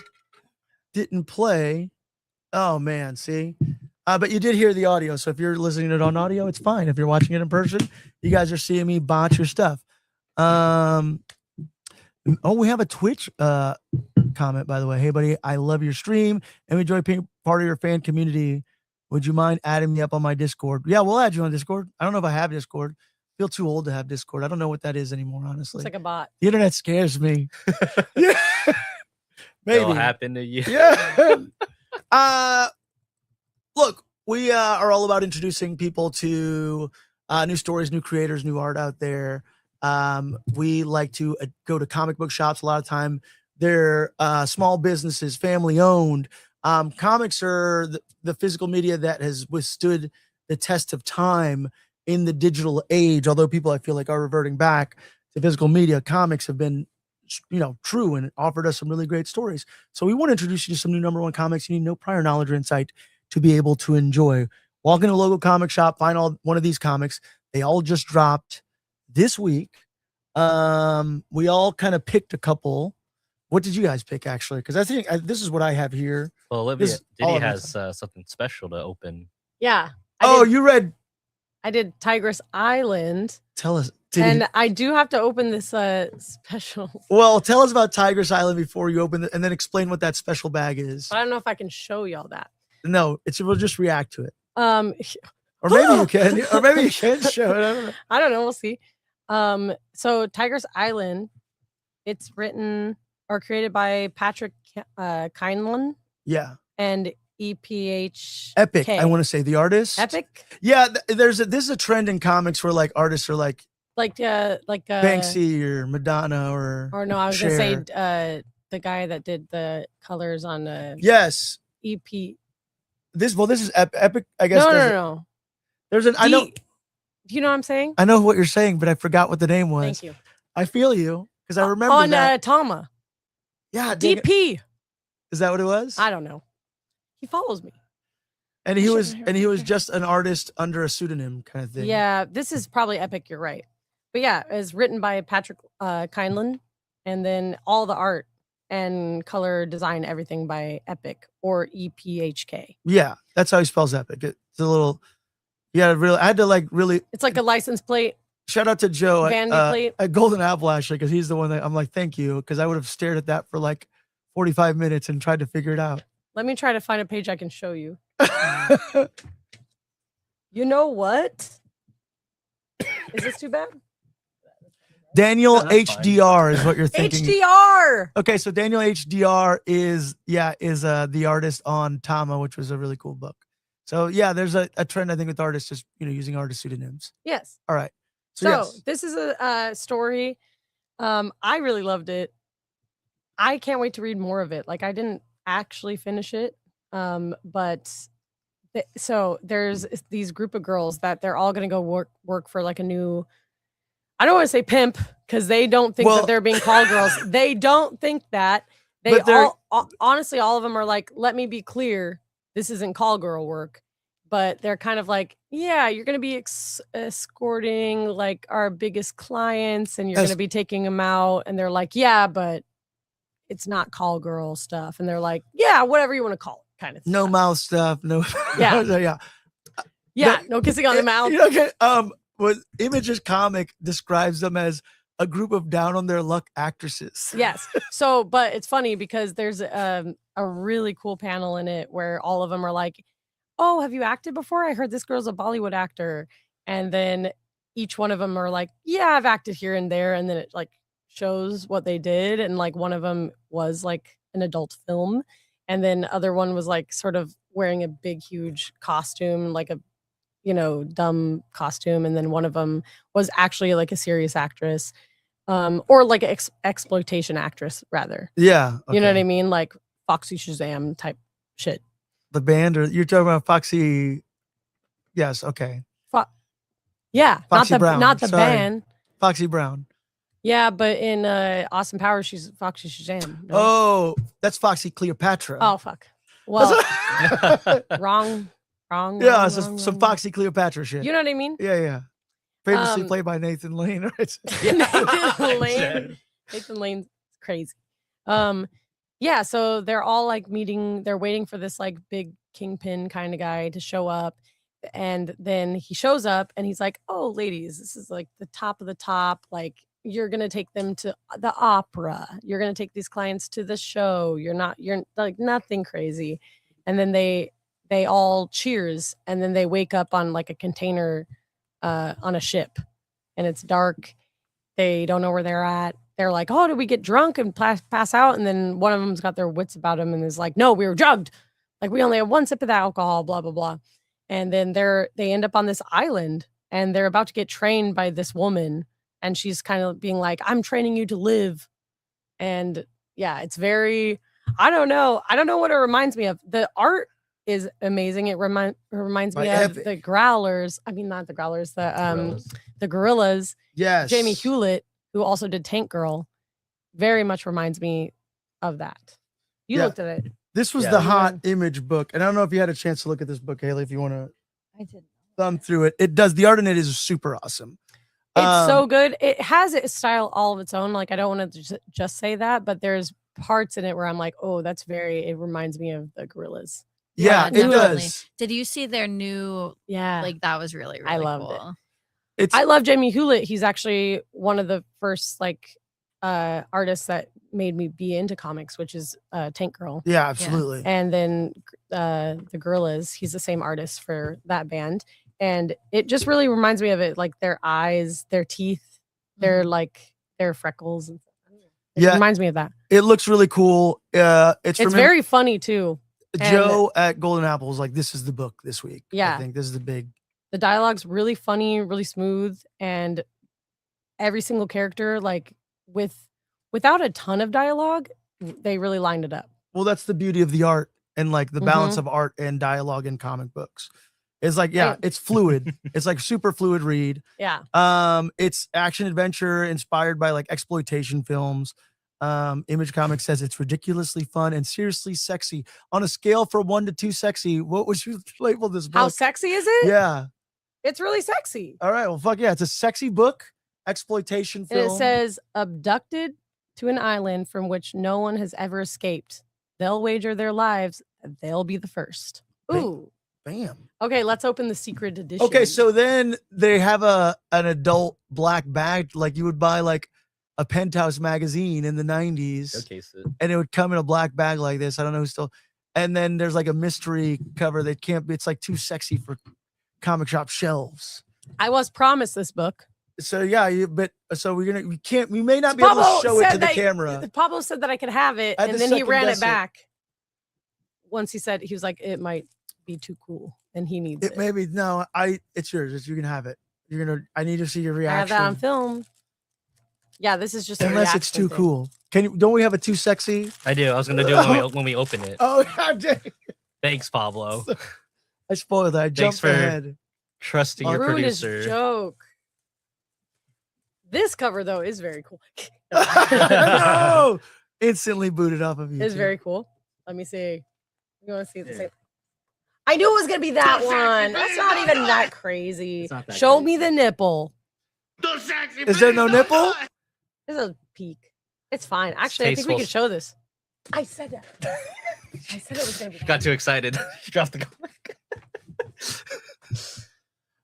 didn't play. Oh man, see? But you did hear the audio. So if you're listening to it on audio, it's fine. If you're watching it in person, you guys are seeing me botch your stuff. Oh, we have a Twitch comment, by the way. Hey, buddy, I love your stream and we enjoy being part of your fan community. Would you mind adding me up on my Discord? Yeah, we'll add you on Discord. I don't know if I have Discord. I feel too old to have Discord. I don't know what that is anymore, honestly. It's like a bot. The internet scares me. Yeah. Maybe. It'll happen to you. Yeah. Look, we are all about introducing people to new stories, new creators, new art out there. We like to go to comic book shops. A lot of time they're small businesses, family owned. Comics are the physical media that has withstood the test of time in the digital age. Although people, I feel like, are reverting back to physical media, comics have been, you know, true and offered us some really great stories. So we want to introduce you to some new #1 comics you need no prior knowledge or insight to be able to enjoy. Walk into a local comic shop, find one of these comics. They all just dropped this week. We all kind of picked a couple. What did you guys pick, actually? Because I think this is what I have here. Well, Olivia, This- all Diddy of has us. something special to open. Yeah. You read. I did Tigress Island. Tell us. And I do have to open this special. Well, tell us about Tigress Island before you open it, and then explain what that special bag is. But I don't know if I can show y'all that. No, we'll just react to it. Um, Or maybe you can. Or maybe you can show it. I don't know. I don't know. We'll see. So Tigress Island, it's written or created by Patrick Kindlon Yeah. and EPH. Epic. I want to say the artist. Epic. Yeah. This is a trend in comics where like artists are like Banksy or Madonna or no, I was Cher. gonna say the guy that did the colors on Yes. EP. This is Epic. I guess. No. There's an. I know. Do you know what I'm saying? I know what you're saying, but I forgot what the name was. Thank you. I feel you because I remember on that. Tama. Yeah. dang it. DP. Is that what it was? I don't know. He follows me. And I he shouldn't was have just an artist under a pseudonym kind of thing. Yeah, this is probably Epic. You're right. But yeah, it's written by Patrick Kindlon, and then all the art and color design, everything by Epic or EPHK. Yeah, that's how he spells Epic. It's a little. Yeah, really. I had to like really. It's like a license plate. Shout out to Joe Vanity plate. at Golden Apple actually, because he's the one that I'm like, thank you, because I would have stared at that for like 45 minutes and tried to figure it out. Let me try to find a page I can show you. You know what? Is this too bad? Daniel No, that's fine. HDR is what you're thinking. HDR. Okay, so Daniel HDR is the artist on Tama, which was a really cool book. So yeah, there's a trend I think with artists just using artist pseudonyms. Yes. All right. So yes. this is a story. I really loved it. I can't wait to read more of it. Like I didn't actually finish it, but so there's these group of girls that they're all gonna go work for like a new. I don't want to say pimp because they don't think that they're being call girls. They don't think that. They honestly, all of them are like, let me be clear. This isn't call girl work. but they're kind of like, yeah, you're gonna be escorting like our biggest clients, and you're Yes. gonna be taking them out, and they're like, yeah, but it's not call girl stuff, and they're like, yeah, whatever you want to call it, kind of No stuff. mouth stuff. No. Yeah. yeah. Yeah, no kissing on the mouth. You know, okay, what Image's comic describes them as a group of down on their luck actresses. Yes. So, but it's funny because there's a really cool panel in it where all of them are like, oh, have you acted before? I heard this girl's a Bollywood actor. And then each one of them are like, yeah, I've acted here and there. And then it like shows what they did. And like one of them was like an adult film. And then the other one was like sort of wearing a big, huge costume, like a, dumb costume. And then one of them was actually like a serious actress. Or like an exploitation actress, rather. Yeah. You know what okay. I mean? Like Foxy Shazam type shit. The band, or you're talking about Foxy? Yes. Okay. Yeah, Foxy Brown, not the sorry. band. Foxy Brown. Yeah, but in Austin Powers, she's Foxy Shazam. No? Oh, that's Foxy Cleopatra. Oh fuck. Well, wrong. Yeah, wrong, some wrong. Foxy Cleopatra shit. You know what I mean? Yeah. Famously Um, played by Nathan Lane, right? Nathan Lane. Nathan Lane's crazy. Yeah, so they're all like meeting, they're waiting for this like big kingpin kind of guy to show up. And then he shows up and he's like, oh, ladies, this is like the top of the top. Like, you're going to take them to the opera. You're going to take these clients to the show. You're like nothing crazy. And then they all cheers. And then they wake up on like a container on a ship, and it's dark. They don't know where they're at. They're like, oh, did we get drunk and pass out? And then one of them's got their wits about them and is like, no, we were drugged. Like, we only had one sip of the alcohol, blah, blah, blah. And then they end up on this island, and they're about to get trained by this woman. And she's kind of being like, I'm training you to live. And yeah, it's very, I don't know what it reminds me of. The art is amazing. It reminds By me Epic. of the Growlers. I mean, not the Growlers, the Gorillas. Yes. Jamie Hewlett, who also did Tank Girl, very much reminds me of that. You Yeah. looked at it. This was Yeah. the hot Image book. And I don't know if you had a chance to look at this book, Hailey, if you want to I did. thumb through it. It does. The art in it is super awesome. It's so good. It has its style all of its own. Like, I don't want to just say that, but there's parts in it where I'm like, oh, it reminds me of the Gorillas. Yeah, it definitely. does. Did you see their new? Yeah. Like that was really, really I loved cool. It's I love Jamie Hewlett. He's actually one of the first like artists that made me be into comics, which is Tank Girl. yeah, absolutely. And then the Gorillas, he's the same artist for that band. And it just really reminds me of it, like their eyes, their teeth, their like their freckles. And stuff. It Yeah. reminds me of that. It looks really cool. It's It's from very funny too. Joe at Golden Apple was like, this is the book this week. Yeah. I think this is the big. The dialogue's really funny, really smooth, and every single character, like without a ton of dialogue, they really lined it up. Well, that's the beauty of the art and like the balance Mhm. of art and dialogue in comic books. It's like, yeah, it's fluid. It's like super fluid read. Yeah. It's action adventure inspired by like exploitation films. Image Comics says it's ridiculously fun and seriously sexy. On a scale from 1 to 2 sexy, what would you label this book? How sexy is it? Yeah. It's really sexy. All right. Well, fuck yeah. It's a sexy book, exploitation And film. it says, abducted to an island from which no one has ever escaped. They'll wager their lives. They'll be the first. Bam. Ooh. Bam. Okay, let's open the secret edition. Okay, so then they have an adult black bag, like you would buy like a Penthouse magazine in the 90s, Showcase it. and it would come in a black bag like this. I don't know who's still. And then there's like a mystery cover that can't be. It's like too sexy for comic shop shelves. I was promised this book. So yeah, we may not be able to show it to the camera. Pablo said that I could have it, I had and to then he second ran guess it back. Once he said, he was like, it might be too cool, and he needs it. It may be no. It's yours. You can have it. I need to see your I reaction. have that on film. Yeah, this is just a Unless it's too reaction thing. cool. Don't we have a too sexy? I do. I was gonna do it when we open it. Oh god dang. Thanks, Pablo. I spoiled that. I Thanks jumped for ahead. trusting your Ruined his producer. joke. This cover though is very cool. No! Instantly booted off of you. It's very cool. Let me see. You want to see the Yeah. same? I knew it was gonna be that The one. sexy That's thing not is even not that that. crazy. It's not that Show crazy. me the nipple. The sexy Is there thing no is nipple? not- There's a peek. It's fine. Actually, I think we tasteful. can show this. I said that. I said it was gonna be. Got too excited. Dropped the comic.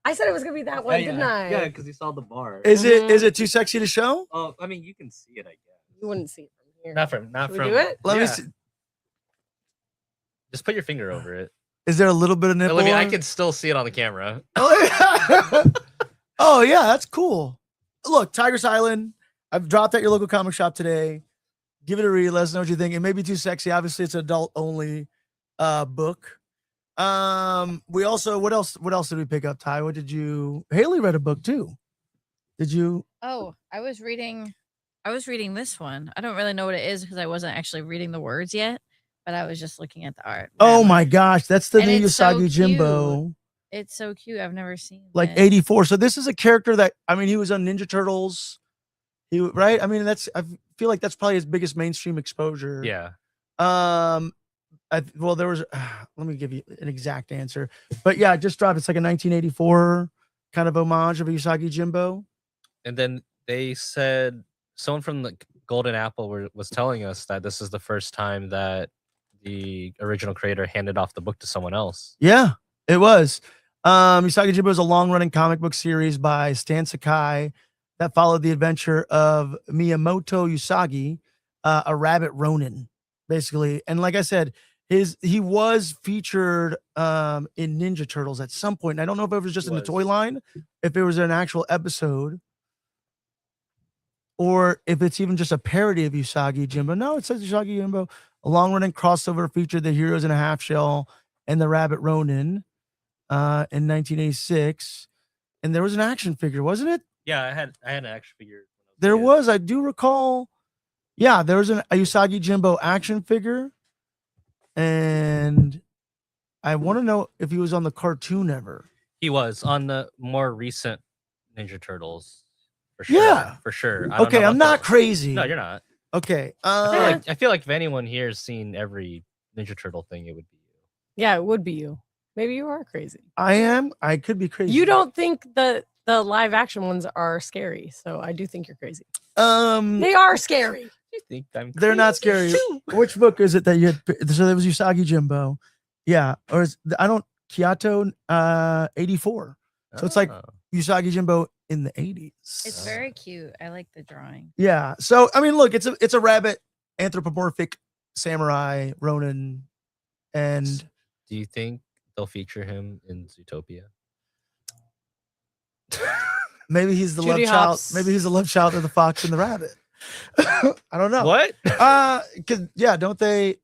I said it was gonna be that one, didn't I? Yeah, because you saw the bar. Is it too sexy to show? Oh, I mean, you can see it, I guess. You wouldn't see it from here. Not Should we from. do it? Let me Yeah. see. Just put your finger over it. Is there a little bit of nipple? Olivia, I on- can still see it on the camera. Oh yeah, that's cool. Look, Tiger's Island. I've dropped at your local comic shop today. Give it a read. Let us know what you think. It may be too sexy. Obviously, it's an adult only book. We also what else did we pick up, Ty? What did you Hailey read a book too? Did you? Oh, I was reading this one. I don't really know what it is because I wasn't actually reading the words yet, but I was just looking at the art. Oh Man, my gosh, that's the And new it's so Usagi Jimbo. it's so cute. I've never seen Like it. 84. So this is a character that he was on Ninja Turtles. Right? I mean, I feel like that's probably his biggest mainstream exposure. Yeah. Well, there was let me give you an exact answer. But yeah, it just dropped. It's like a 1984 kind of homage of Usagi Jimbo. And then they said someone from the Golden Apple was telling us that this is the first time that the original creator handed off the book to someone else. Yeah, it was. Usagi Jimbo is a long-running comic book series by Stan Sakai that followed the adventure of Miyamoto Usagi, a rabbit Ronin, basically. And like I said, he was featured in Ninja Turtles at some point. And I don't know if it was just in the toy line, if it was an actual episode, or if it's even just a parody of Usagi Jimbo. No, it says Usagi Jimbo, a long-running crossover featured the Heroes in a Half Shell and the Rabbit Ronin in 1986. And there was an action figure, wasn't it? Yeah, I had an action figure. There was, I do recall. Yeah, there was a Usagi Jimbo action figure. And I want to know if he was on the cartoon ever. He was on the more recent Ninja Turtles. For sure. Yeah. For sure. I don't Okay, know I'm about not the- crazy. No, you're not. Okay. I feel like if anyone here has seen every Ninja Turtle thing, it would be you. Yeah, it would be you. Maybe you are crazy. I am. I could be crazy. You don't think the live action ones are scary, so I do think you're crazy. They are scary. You think I'm They're not scary. Too. Which book is it that you had? So there was Usagi Jimbo. Yeah. Or Kyoto 84. So it's like Oh. Usagi Jimbo in the 80s. It's very cute. I like the drawing. Yeah. So I mean, look, it's a rabbit anthropomorphic samurai Ronin, and Do you think they'll feature him in Zootopia? maybe he's the Judy love child. Hopps. Maybe he's the love child of the fox and the rabbit. I don't know. What? Cause yeah, don't they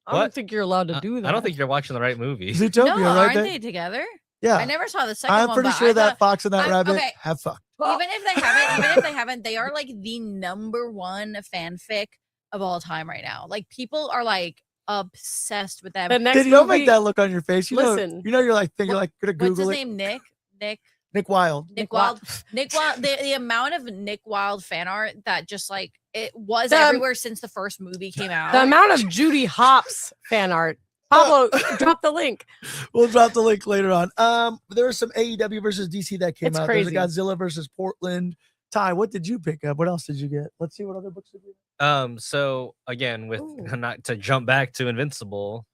I don't What? think you're allowed to do that. I don't think you're watching the right movie. Zootopia, no, right? aren't they together? Yeah. I never saw the second I'm one. pretty but sure I that thought- fox and that I'm- rabbit okay. have fucked. even if they haven't, they are like the number one fanfic of all time right now. Like people are like obsessed with them. The next Did you don't movie, make that look on your face? Listen. You're like thinking What- like gonna What's Google his it. name? Nick Wilde. Nick Wilde. The amount of Nick Wilde fan art that just like it was The- everywhere since the first movie came out. the amount of Judy Hopps fan art. Pablo, drop the link. We'll drop the link later on. There was some AEW versus DC that came It's out. crazy. There's a Godzilla versus Portland. Ty, what did you pick up? What else did you get? Let's see what other books did you get. So again, with Ooh. not to jump back to Invincible,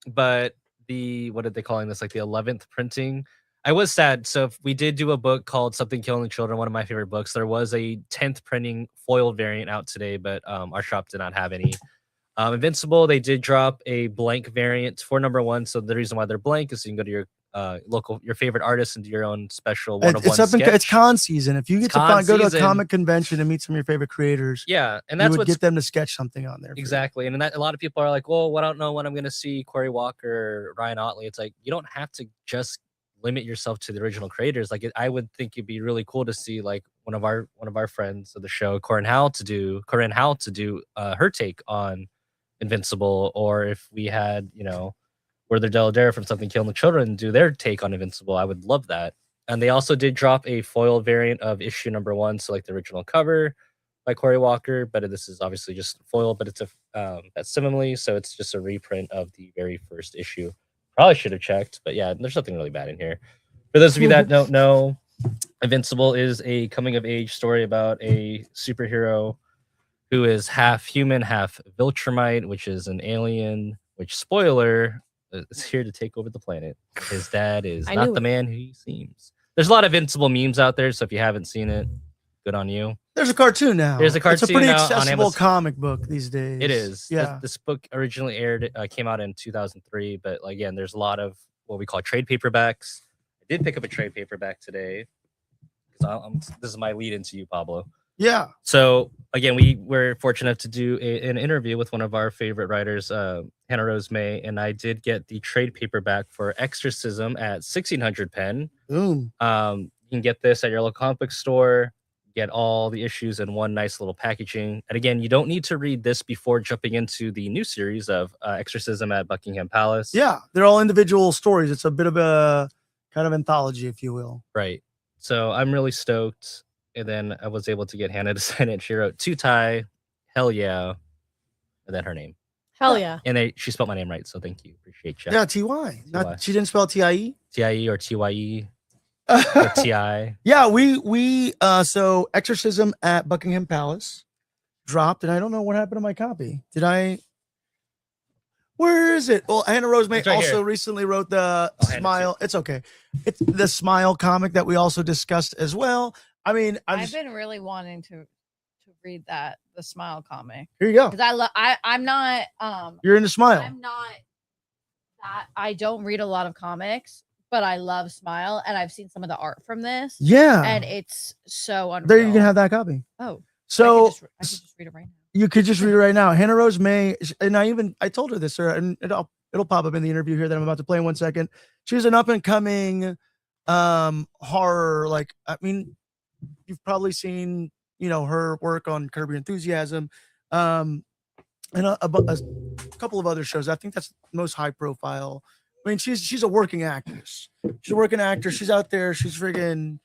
but what did they calling this? Like the 11th printing. I was sad. So if we did do a book called Something Killing Children, one of my favorite books. There was a 10th printing foiled variant out today, but our shop did not have any. Invincible, they did drop a blank variant for #1. So the reason why they're blank is you can go to your your favorite artist and do your own special one of one It's sketch. con season. If you get It's to con go to a season. comic convention and meet some of your favorite creators, Yeah, and you that's would what's get them to sketch something on there. for you. exactly. And that a lot of people are like, well, I don't know when I'm going to see Corey Walker, Ryan Otley. It's like you don't have to just limit yourself to the original creators. Like I would think it'd be really cool to see like one of our friends of the show, Corinne Howell, to do her take on Invincible, or if we had Werther Deladerra from Something Killing the Children do their take on Invincible, I would love that. And they also did drop a foil variant of issue #1, so like the original cover by Corey Walker, but this is obviously just foil, but it's a facsimile, so it's just a reprint of the very first issue Probably should have checked, but yeah, there's nothing really bad in here. For those of you that don't know, Invincible is a coming of age story about a superhero who is half human, half Viltrumite, which is an alien, which, spoiler, is here to take over the planet. His dad is not the man who he seems. There's a lot of Invincible memes out there, so if you haven't seen it, good on you. There's a cartoon now. There's a cartoon. It's a pretty now on accessible Amazon. comic book these days. It is. Yeah. This book originally came out in 2003, but again, there's a lot of what we call trade paperbacks. I did pick up a trade paperback today because this is my lead into you, Pablo. Yeah. So again, we were fortunate enough to do an interview with one of our favorite writers, Hannah Rose May, and I did get the trade paperback for Exorcism at 1600 pen. Boom. You can get this at your local comic book store. Get all the issues in one nice little packaging. And again, you don't need to read this before jumping into the new series of Exorcism at Buckingham Palace. Yeah, they're all individual stories. It's a bit of a kind of anthology, if you will. Right. So I'm really stoked. And then I was able to get Hannah to sign it. She wrote Tutai, hell yeah, and then her name. Hell yeah. And she spelled my name right, so thank you. Appreciate you. Yeah, T-Y. She didn't spell T-I-E? T-I-E or T-Y-E. T-I. Yeah, we so Exorcism at Buckingham Palace dropped, and I don't know what happened to my copy. Where is it? Well, Hannah Rose May also recently wrote the Smile. It's okay. It's the Smile comic that we also discussed as well. I mean, I've been really wanting to read the Smile comic. Here you go. Because I'm not You're into Smile. I'm not that I don't read a lot of comics, but I love Smile, and I've seen some of the art from this. Yeah. And it's so unreal. There you can have that copy. Oh. So I could just read it right now. You could just read it right now. Hannah Rose May, and I told her this, and it'll pop up in the interview here that I'm about to play in 1 second. She's an up and coming horror. Like, I mean, you've probably seen, her work on Curb Your Enthusiasm, and a couple of other shows. I think that's the most high profile. I mean, she's a working actress. She's a working actor. She's out there. She's friggin'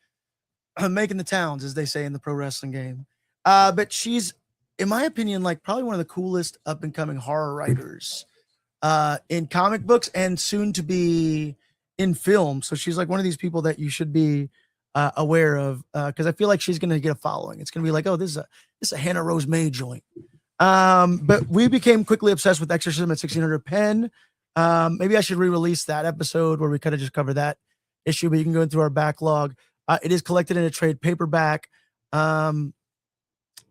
making the towns, as they say in the pro wrestling game. But she's, in my opinion, like probably one of the coolest up and coming horror writers in comic books and soon to be in film. So she's like one of these people that you should be aware of because I feel like she's going to get a following. It's going to be like, oh, this is a Hannah Rose May joint. But we became quickly obsessed with Exorcism at 1600 pen. Maybe I should re-release that episode where we kind of just cover that issue, but you can go into our backlog. It is collected in a trade paperback.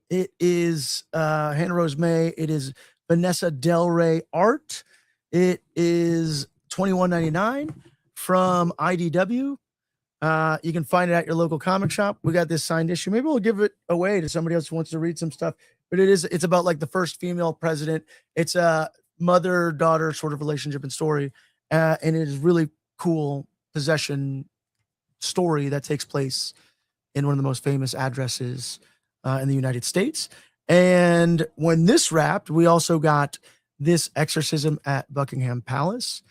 It is Hannah Rose May. It is Vanessa Del Rey art. It is $21.99 from IDW. You can find it at your local comic shop. We got this signed issue. Maybe we'll give it away to somebody else who wants to read some stuff. But it's about like the first female president. It's a mother-daughter sort of relationship and story. And it is really cool possession story that takes place in one of the most famous addresses in the United States. And when this wrapped, we also got this Exorcism at Buckingham Palace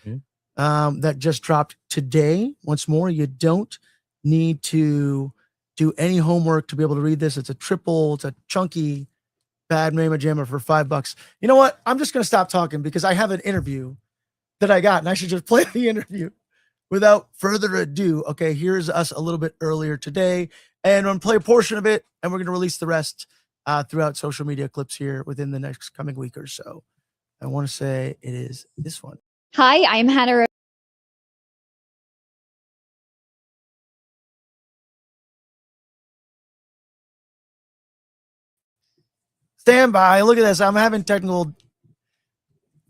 that just dropped today. Once more, you don't need to do any homework to be able to read this. It's a chunky bad Mamma Jamma for $5. You know what? I'm just going to stop talking because I have an interview that I got and I should just play the interview without further ado. Okay, here's us a little bit earlier today, and I'm going to play a portion of it, and we're going to release the rest throughout social media clips here within the next coming week or so. I want to say it is this one. Hi, I'm Hannah Rose. Stand by. Look at this. I'm having technical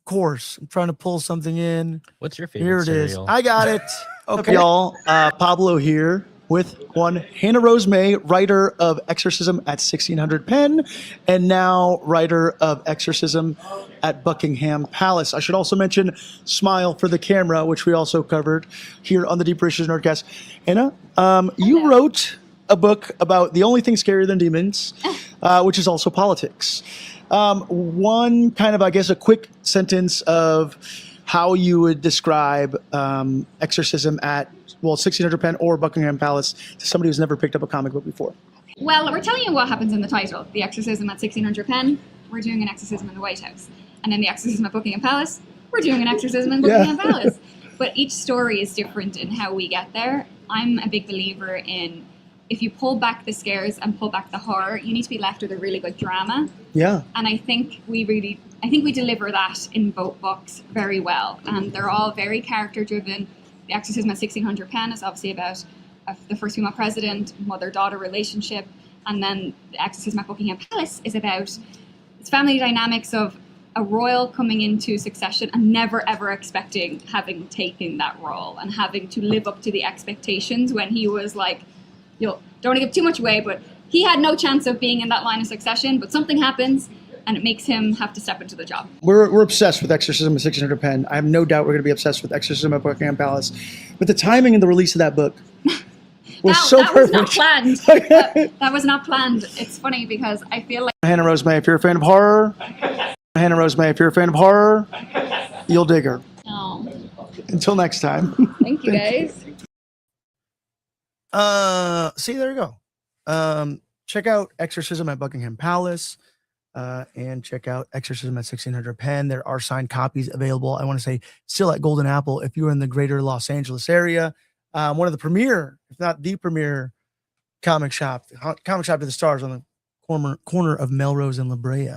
course. I'm trying to pull something in. What's your favorite Here it cereal? is. I got it. Okay, y'all. Pablo here with one Hannah Rose May, writer of Exorcism at 1600 pen, and now writer of Exorcism at Buckingham Palace. I should also mention Smile for the Camera, which we also covered here on the Deeper Issues Nerdcast. Hannah, you wrote a book about the only thing scarier than demons, which is also politics. One kind of, I guess, a quick sentence of how you would describe Exorcism at 1600 pen or Buckingham Palace to somebody who's never picked up a comic book before. Well, we're telling you what happens in the title. The Exorcism at 1600 pen, we're doing an exorcism in the White House. And then the Exorcism at Buckingham Palace, we're doing an exorcism in Buckingham Palace. but each story is different in how we get there. I'm a big believer in, if you pull back the scares and pull back the horror, you need to be left with a really good drama. Yeah. And I think we deliver that in both books very well. And they're all very character driven. The Exorcism at 1600 Penn is obviously about the first female president, mother-daughter relationship. And then The Exorcism at Buckingham Palace is about its family dynamics of a royal coming into succession and never ever expecting having taken that role and having to live up to the expectations when he was like, don't want to give too much away, but he had no chance of being in that line of succession, but something happens and it makes him have to step into the job. We're obsessed with Exorcism at 1600 Penn. I have no doubt we're going to be obsessed with Exorcism at Buckingham Palace. But the timing and the release of that book was that was not planned. That was not planned. It's funny because I feel like Hannah Rose May, if you're a fan of horror, Hannah Rose May, if you're a fan of horror, you'll dig her. Oh, Until next time. thank you guys. See, there you go. Check out Exorcism at Buckingham Palace, and check out Exorcism at 1600 Penn. There are signed copies available. I want to say still at Golden Apple if you're in the greater Los Angeles area. One of the premier, if not the premier, comic shop to the stars on the corner of Melrose and La Brea.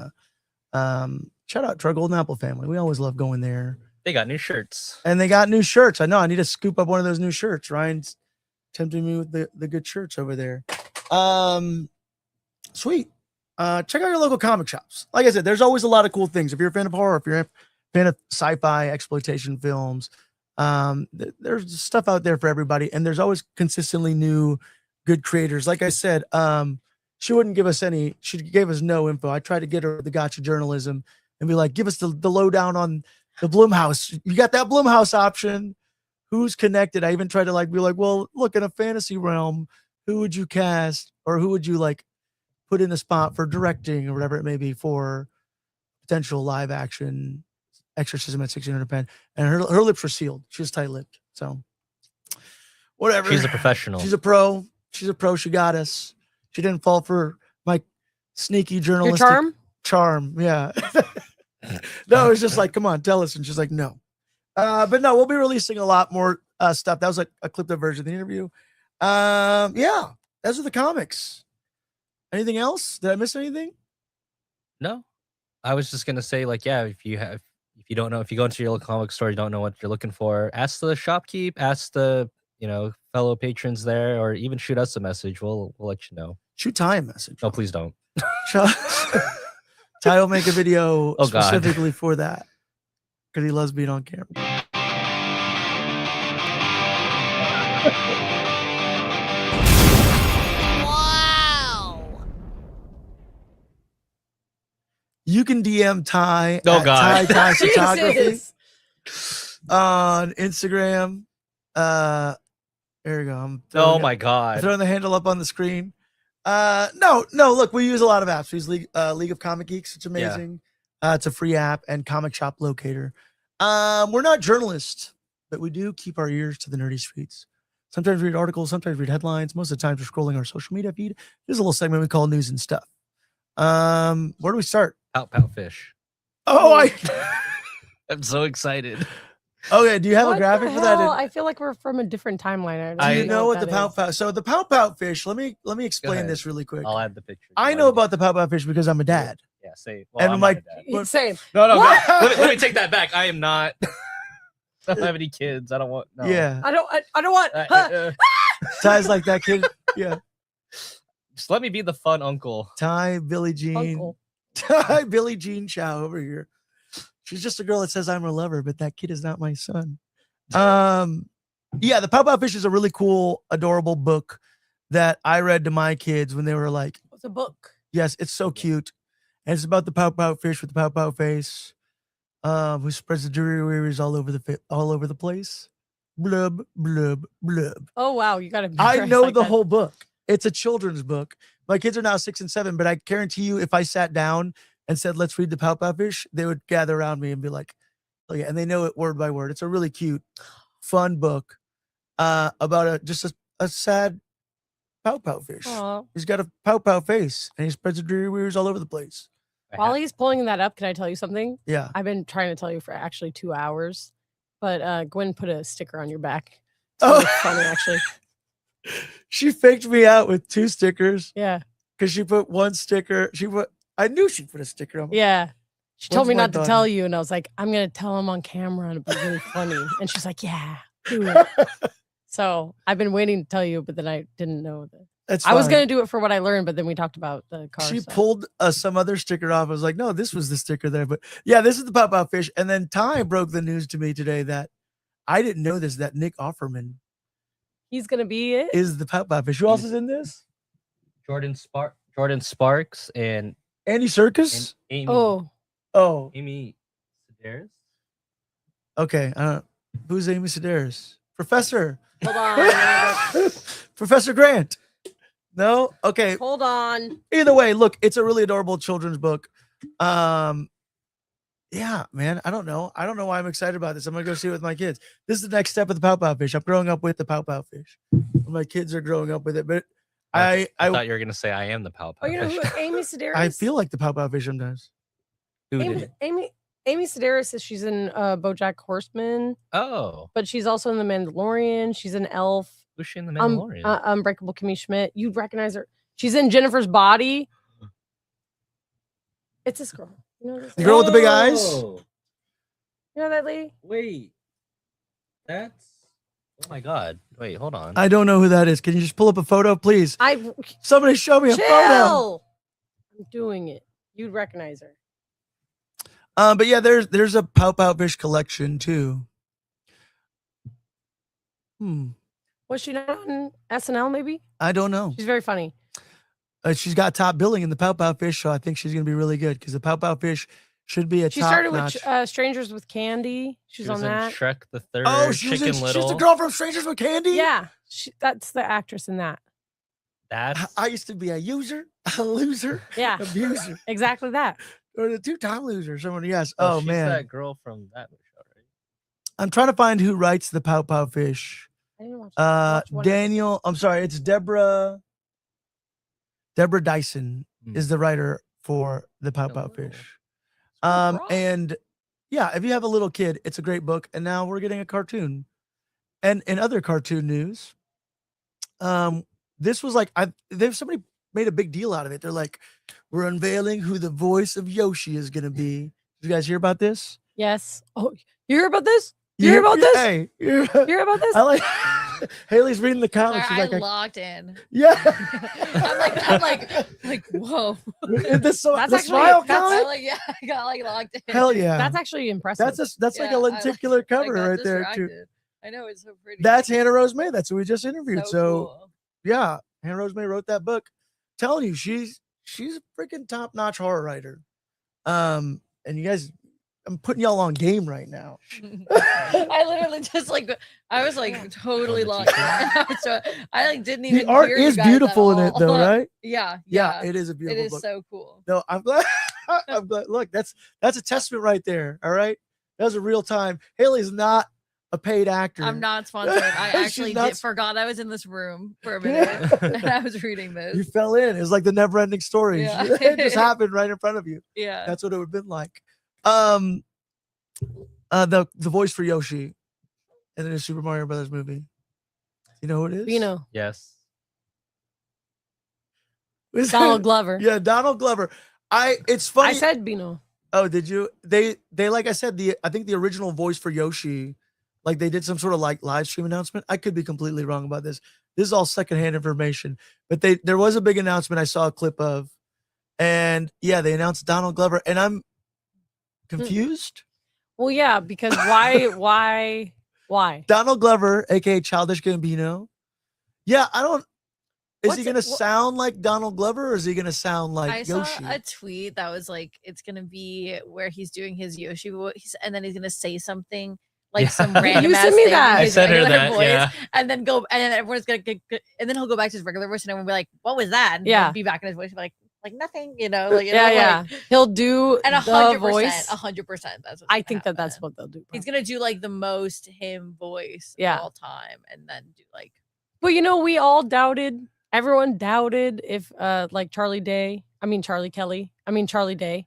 Shout out to our Golden Apple family. We always love going there. They got new shirts. And they got new shirts. I know. I need to scoop up one of those new shirts. Ryan's tempting me with the good shirts over there. Sweet. Check out your local comic shops. Like I said, there's always a lot of cool things. If you're a fan of horror, if you're a fan of sci-fi exploitation films, there's stuff out there for everybody. And there's always consistently new good creators. Like I said, she wouldn't give us any, she gave us no info. I tried to get her the gotcha journalism and be like, give us the lowdown on the Blumhouse. You got that Blumhouse option. Who's connected? I even tried to be like, well, look, in a fantasy realm, who would you cast or who would you put in the spot for directing or whatever it may be for potential live action Exorcism at 1600 Penn? And her lips were sealed. She was tight-lipped. So whatever. She's a professional. She's a pro. She's a pro. She got us. She didn't fall for my sneaky journalistic charm. Yeah. No, it's just come on, tell us. And she's like, no. But no, we'll be releasing a lot more stuff. That was a clipped up version of the interview. Yeah, those are the comics. Anything else? Did I miss anything? No, I was just gonna say if you don't know, if you go into your local comic store, you don't know what you're looking for, ask the shopkeep, ask the fellow patrons there, or even shoot us a message. We'll let you know. Shoot Ty a message. No, please don't. Ty will make a video Oh, God. specifically for that because he loves being on camera. Wow. You can DM Ty Oh, at God. Ty Photography Jesus. on Instagram. There you go. Oh my I'm God. throwing the handle up on the screen. No, look, we use a lot of apps. We use League of Comic Geeks. It's amazing. It's a free app, and Comic Shop Locator. We're not journalists, but we do keep our ears to the nerdy streets. Sometimes read articles, sometimes read headlines. Most of the time we're scrolling our social media feed. There's a little segment we call news and stuff. Where do we start? Pout fish. Oh, I'm so excited. okay. Do you have What a graphic the for that? hell? I feel like we're from a different timeline. Do you know what the that pout is. pout? So the pout pout fish. Let me explain ahead. this really quick. I'll add the picture. I know about the pout pout fish because I'm a dad. Yeah, say. And I'm my- not a dad. What? Same. No. What? Let me take that back. I am not. I don't have any kids. I don't want. No. Yeah, I don't want. Ty's like that kid. Yeah, Just let me be the fun uncle. Ty, Billie Jean, Uncle. Ty, Billie Jean Chow over here. She's just a girl that says I'm her lover, but that kid is not my son. Yeah, the Pow Pow Fish is a really cool, adorable book that I read to my kids when they were like, It's a book. yes, it's so cute. And it's about the Pow Pow Fish with the Pow Pow face, who spreads the dreary all over the place. Blub, blub, blub. Oh wow, you got to. I know the whole book. It's a children's book. My kids are now 6 and 7, but I guarantee you, if I sat down and said, let's read the Pow Pow Fish, they would gather around me and be like, oh yeah, and they know it word by word. It's a really cute, fun book about a sad Pow Pow Fish. Aw. He's got a Pow Pow face and he spreads the dreary wears all over the place. While he's pulling that up, can I tell you something? Yeah. I've been trying to tell you for actually 2 hours. but Gwen put a sticker on your back. It's Oh. really funny, actually. She faked me out with 2 stickers Yeah, because she put 1 sticker. I knew she put a sticker on. yeah. She told One's me my not to daughter. tell you, and I was like, I'm gonna tell him on camera, and it'll be really funny. And she's like, yeah, do it. So I've been waiting to tell you, but then I didn't know that. That's I was fine. gonna do it for what I learned, but then we talked about the car. She stuff. pulled some other sticker off. I was like, no, this was the sticker there. But yeah, this is the Pop Out Fish. And then Ty broke the news to me today that I didn't know this, that Nick Offerman He's gonna be it. is the Pop Out Fish. Who else is in this? Jordan Sparks and Andy Serkis? Amy. Oh, Amy Sedaris. okay. Who's Amy Sedaris? Professor. Hold on. Professor Grant. No? Okay. Hold on. Either way, look, it's a really adorable children's book. Yeah, man. I don't know why I'm excited about this. I'm gonna go see it with my kids. This is the next step of the Pout Pout Fish. I'm growing up with the Pout Pout Fish. My kids are growing up with it, but I thought you were gonna say I am the Pow Pow Oh, you know Fish. who Amy Sedaris? I feel like the Pout Pout Fish sometimes. Who Amy, did it? Amy Sedaris is she's in BoJack Horseman, Oh, but she's also in The Mandalorian. She's an elf. who's she in the Mandalorian? Unbreakable Kimmy Schmidt. You'd recognize her. She's in Jennifer's Body. It's this girl. You know this The girl with the big eyes? Oh, You know that lady? wait, that's. Oh my God! Wait, hold on. I don't know who that is. Can you just pull up a photo, please? I Somebody show me a photo. chill. I'm doing it. You'd recognize her. But yeah, there's a Pout Pout Fish collection too. Was she not on SNL? Maybe I don't know. she's very funny. She's got top billing in the Pout Pout Fish, so I think she's gonna be really good because the Pout Pout Fish should be a She top started notch. with Strangers with Candy. She's She was on in that. Shrek the Third. Oh, she's Chicken Little. she's the girl from Strangers with Candy. Yeah, that's the actress in that. That's I used to be a user, a loser, Yeah, abuser, exactly that. or the 2-time loser. Someone, yes. oh, Oh she's man, that girl from that show, right? I'm trying to find who writes the Pout Pout Fish. I didn't watch one of them. Daniel. I'm sorry, it's Deborah. Deborah Dyson is the writer for the Pout Pout Fish. And yeah, if you have a little kid, it's a great book. And now we're getting a cartoon. And in other cartoon news, this was like somebody made a big deal out of it. They're like, we're unveiling who the voice of Yoshi is gonna be. Did you guys hear about this? Yes. Oh, you hear about this? You hear about this? Hey, You hear about this? I like Haley's reading the comics. Sorry, She's I like, locked in. yeah. I'm like, whoa. That's That's the actually- smile that's- comic? I got like locked in. Hell yeah. That's actually impressive. That's like a Yeah, lenticular I cover got right there too. distracted. I know it's so pretty. That's Hannah Rose May. That's who we just interviewed. So cool. yeah, Hannah Rose May wrote that book. Telling you, she's a freaking top-notch horror writer. And you guys, I'm putting y'all on game right now. I literally just I was totally locked in. I didn't even. The art hear you is guys at beautiful in it all. though, right? Yeah, Yeah, it is a It beautiful is book. so cool. No, I'm glad. I'm glad. Look, that's a testament right there. All right, that was a real time. Haley's not a paid actor. I'm not sponsored. I She's actually not- forgot I was in this room for a minute and I was reading this. You fell in. It was like the never-ending story. Yeah. It just happened right in front of you. Yeah. That's what it would have been like. The voice for Yoshi in the Super Mario Brothers movie. You know who it is? Bino. Yes. Is it- Donald Glover. Yeah, Donald Glover. It's funny. I said Bino. Oh, did you? They like I said, I think the original voice for Yoshi, like they did some sort of like live stream announcement. I could be completely wrong about this. This is all secondhand information, but there was a big announcement I saw a clip of, and yeah, they announced Donald Glover, and I'm confused. Well, yeah, because why? Donald Glover, aka Childish Gambino. Yeah, I don't. Is What's he it- gonna what- sound like Donald Glover, or is he gonna sound like I Yoshi? saw a tweet that was like, it's gonna be where he's doing his Yoshi voice, and then he's gonna say something like Yeah. some You random sent ass me thing that. in I his sent her regular that, voice, yeah. and then everyone's gonna get, and then he'll go back to his regular voice, and everyone will be like, "What was that?" And Yeah. he'll be back in his voice, like nothing, you know, like Yeah. He'll do and the 100%, voice. 100%. That's what I think that's what they'll do. he's gonna do, like the most him voice Yeah. of all time, and then do like But we all doubted. Everyone doubted if like Charlie Day. Charlie Day.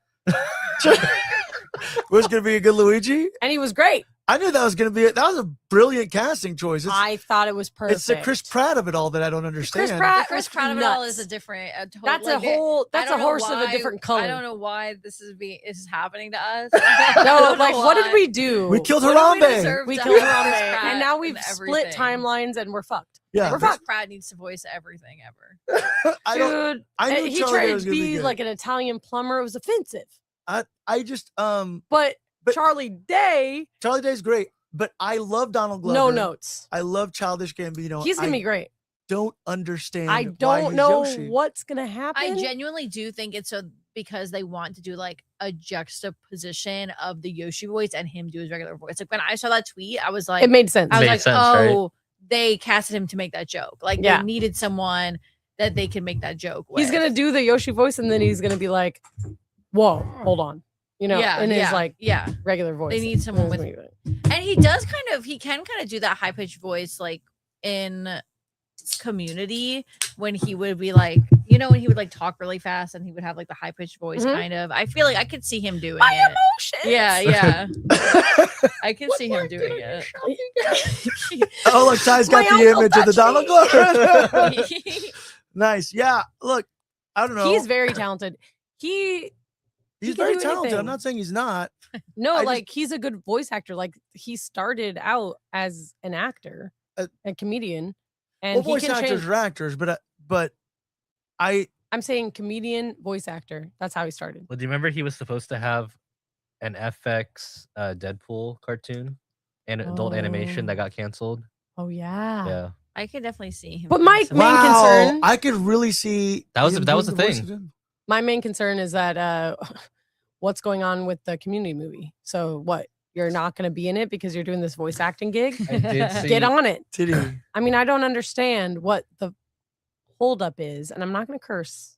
Was gonna be a good Luigi. And he was great. I knew that was going to be that was a brilliant casting choice. I thought it was perfect. It's the Chris Pratt of it all that I don't understand. Chris Pratt of it all is a different. That's a horse of a different color. I don't know why this is happening to us. No, like what did we do? We killed Harambe. We killed Harambe, and now we've split timelines, and we're fucked. Yeah, we're Chris fucked. Pratt needs to voice everything ever. Dude, I knew he Charlie tried Day was to gonna be good. like an Italian plumber. It was offensive. I just But Charlie Day. Charlie Day's great, but I love Donald Glover. No notes. I love Childish Gambino. He's gonna be great. Don't understand. I why don't he's know Yoshi. what's gonna happen. I genuinely do think it's because they want to do like a juxtaposition of the Yoshi voice and him do his regular voice. Like when I saw that tweet, I was like, it made sense. I was Made like, sense, right? oh, they casted him to make that joke. Like Yeah. they needed someone that they can make that joke with. He's gonna do the Yoshi voice, and then he's gonna be like, "Whoa, hold on," in his like regular voice. They need someone with, and he can kind of do that high pitched voice like in Community when he would be like, when he would like talk really fast and he would have like the high pitched voice kind of. I feel like I could see him doing my it. emotions. Yeah. I can see him doing it. Oh, look, Ty's got My the uncle image of the touched Donald me. Glover. Nice. Yeah. Look, I don't know. He's very talented. He's very do talented. anything. I'm not saying he's not. No, I like he's a good voice actor. Like he started out as an actor, a comedian, and Well, he voice can actors change. are actors, but I'm saying comedian, voice actor. That's how he started. Well, do you remember he was supposed to have an FX Deadpool cartoon and adult animation that got canceled? Oh yeah. Yeah, I could definitely see him. But doing my something. main concern, I could really see That was him the doing voice thing. of him. my main concern is that what's going on with the Community movie? So what? You're not going to be in it because you're doing this voice acting gig? I did see. Get on it. Did he? I mean, I don't understand what the holdup is, and I'm not going to curse,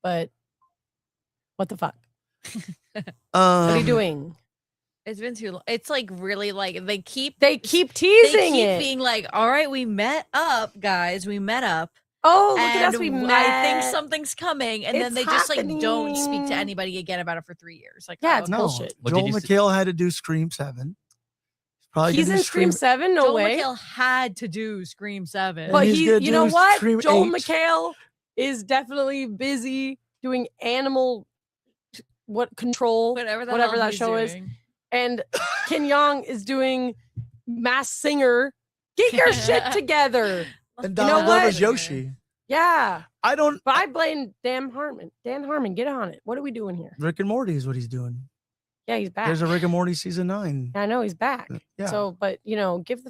but what the fuck? What are you doing? It's been too long. It's like really like they keep teasing it. being like, all right, we met up, guys. We met up. Oh, look at and us. We I met. think something's coming. And then It's they just like don't speak to happening. anybody again about it for 3 years. Like, Yeah, oh, it's No, bullshit. What did Joel you see? McHale had to do Scream 7. Probably He's gonna in do Scream 7? No Joel way. McHale had to do Scream 7. But he's he, gonna you know do what? Scream Joel 8. McHale is definitely busy doing animal control, whatever whatever hell that he's show is. doing. and Ken Young is doing Masked Singer. Get your shit together. And know Donald what? Glover's Yoshi. Yeah. I don't. But I blame Dan Harmon. Dan Harmon, get on it. What are we doing here? Rick and Morty is what he's doing. Yeah, he's back. There's a Rick and Morty season 9. I know he's back. Yeah. So, but give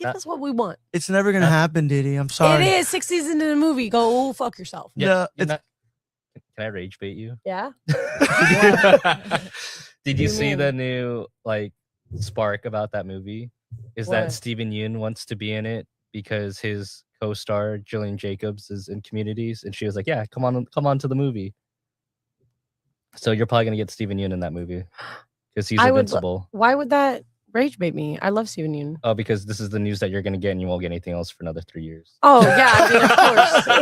us what we want. It's never gonna happen, Diddy. I'm sorry. It is 6 seasons into the movie. Go fuck yourself. Yeah, No, you're it's- not- Can I rage bait you? Yeah. Did you do you see mean? the new spark about that movie? Is What? that Steven Yeun wants to be in it because his co-star Jillian Jacobs is in Communities, and she was like, "Yeah, come on to the movie." So you're probably gonna get Steven Yeun in that movie because he's I would invincible. Why would that rage bait me? I love Steven Yeun. Oh, because this is the news that you're gonna get, and you won't get anything else for another 3 years. Oh yeah, I mean,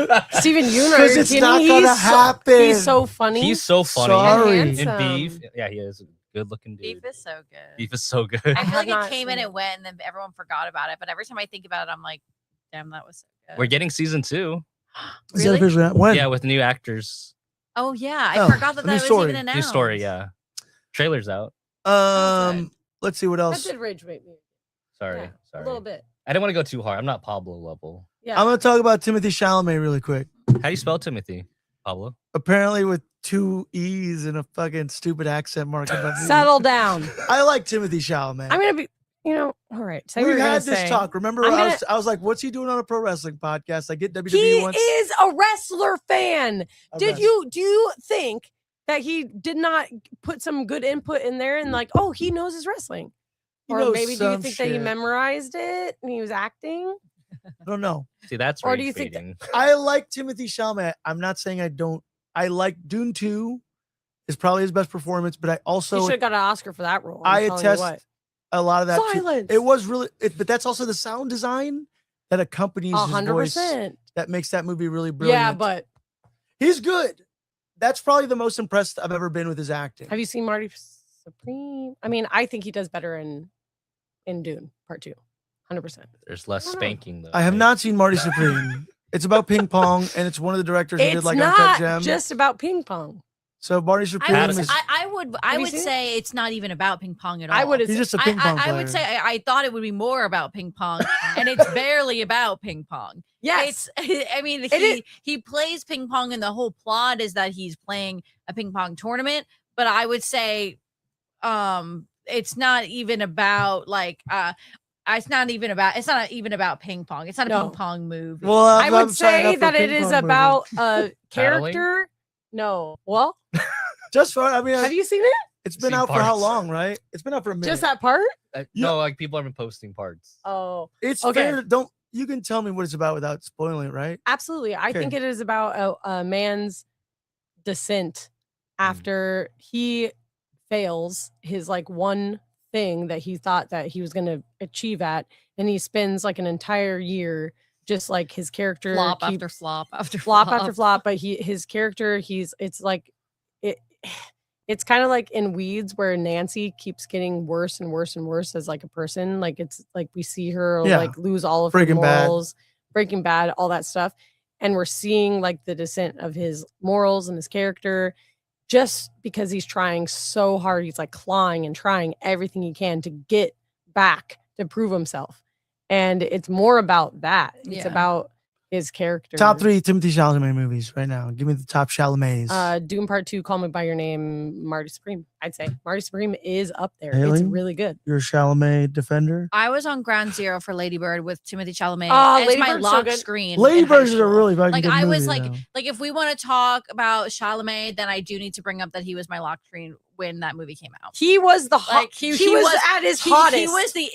of course. Steven Yeun, are Because you it's kidding not me? gonna happen. He's so funny. He's so funny. Sorry. And In handsome. Beef, yeah, he is a good-looking dude. Beef is so good. Beef is so good. I feel have like not it came and seen it went, and then everyone forgot about it. But every time I think about it, I'm like, damn, that was so good. We're getting season 2. Is that Really? officially out? When? Yeah, with new actors. Oh yeah, I Oh, forgot that a new that was story. even announced. New story, yeah. Trailer's out. Okay. Let's see what That else. did rage bait me. Sorry, Yeah, sorry. a little bit. I didn't want to go too hard. I'm not Pablo level. Yeah. I'm gonna talk about Timothée Chalamet really quick. How do you spell Timothy? Pablo? Apparently with 2 E's and a fucking stupid accent mark above the E. Settle down. I like Timothée Chalamet. I'm gonna be. All right. Say what We've you're gonna had this say. talk. Remember, I'm I was like, "What's he doing on a pro wrestling podcast?" I get WWE He once. is a wrestler fan. a Do wrestler. you think that he did not put some good input in there and he knows his wrestling? He Or knows maybe do you some think that he shit. memorized it and he was acting? I don't know. See, that's Or do rage you think that- baiting. I like Timothée Chalamet. I'm not saying I don't. I like Dune 2 is probably his best performance, but I He also should have got an Oscar for that role. I I'm telling you attest what. a lot of that. too. Silence. It was really, but that's also the sound design that accompanies his voice 100%. that makes that movie really brilliant. Yeah, but he's good. That's probably the most impressed I've ever been with his acting. have you seen Marty Supreme? I mean, I think he does better in in Dune Part 2. 100%. There's less I don't know. spanking though. I have right? not seen Marty Supreme. It's about ping pong, and it's one of the directors who did It's like Uncut not Gem. just about ping pong. So Marty Supreme Addison. is I Have you would seen it? say it's not even about ping pong at all. I would. he's just a ping pong player. I would say I thought it would be more about ping pong, and it's barely about ping pong. Yes. It's I mean he plays ping pong, and the whole plot is that he's playing a ping pong tournament. But I would say, it's not even about like it's not even about ping pong. It's not a No. ping pong movie. Well, I I'm would signing up say for that it ping is pong movie. about a Paddling? character. No. Well, Just for, I mean, have you seen it? it's been Seen out for how parts. long, right? It's been out for a minute. Just that part? No, like people have been posting parts. Oh, It's Okay. fair. Don't you can tell me what it's about without spoiling it, right? absolutely. I think Okay. it is about a man's descent after he fails his like one thing that he thought that he was going to achieve at, and he spends like an entire year just like his character flop keeps- after flop after flop after flop, but his character it's like it it's kind of like in Weeds where Nancy keeps getting worse and worse and worse as like a person. Like it's like we see her Yeah. like lose all of Breaking her Bad. morals, Breaking Bad, all that stuff, and we're seeing like the descent of his morals and his character just because he's trying so hard. He's like clawing and trying everything he can to get back to prove himself, and it's more about that. It's Yeah. about his character. Top 3 Timothée Chalamet movies right now. Give me the top Chalamets. Doom Part 2, Call Me by Your Name, Marty Supreme. I'd say Marty Supreme is up there. It's Hailey? really good. You're a Chalamet defender. I was on ground zero for Lady Bird with Timothée Chalamet. Oh, as Lady my Bird's so lock good. screen. Lady in high Birds is a school. really fucking Like good I movie, was like though. if we want to talk about Chalamet, then I do need to bring up that he was my lock screen when that movie came out. He was the hot. Like, he he was was- at his He hottest. was the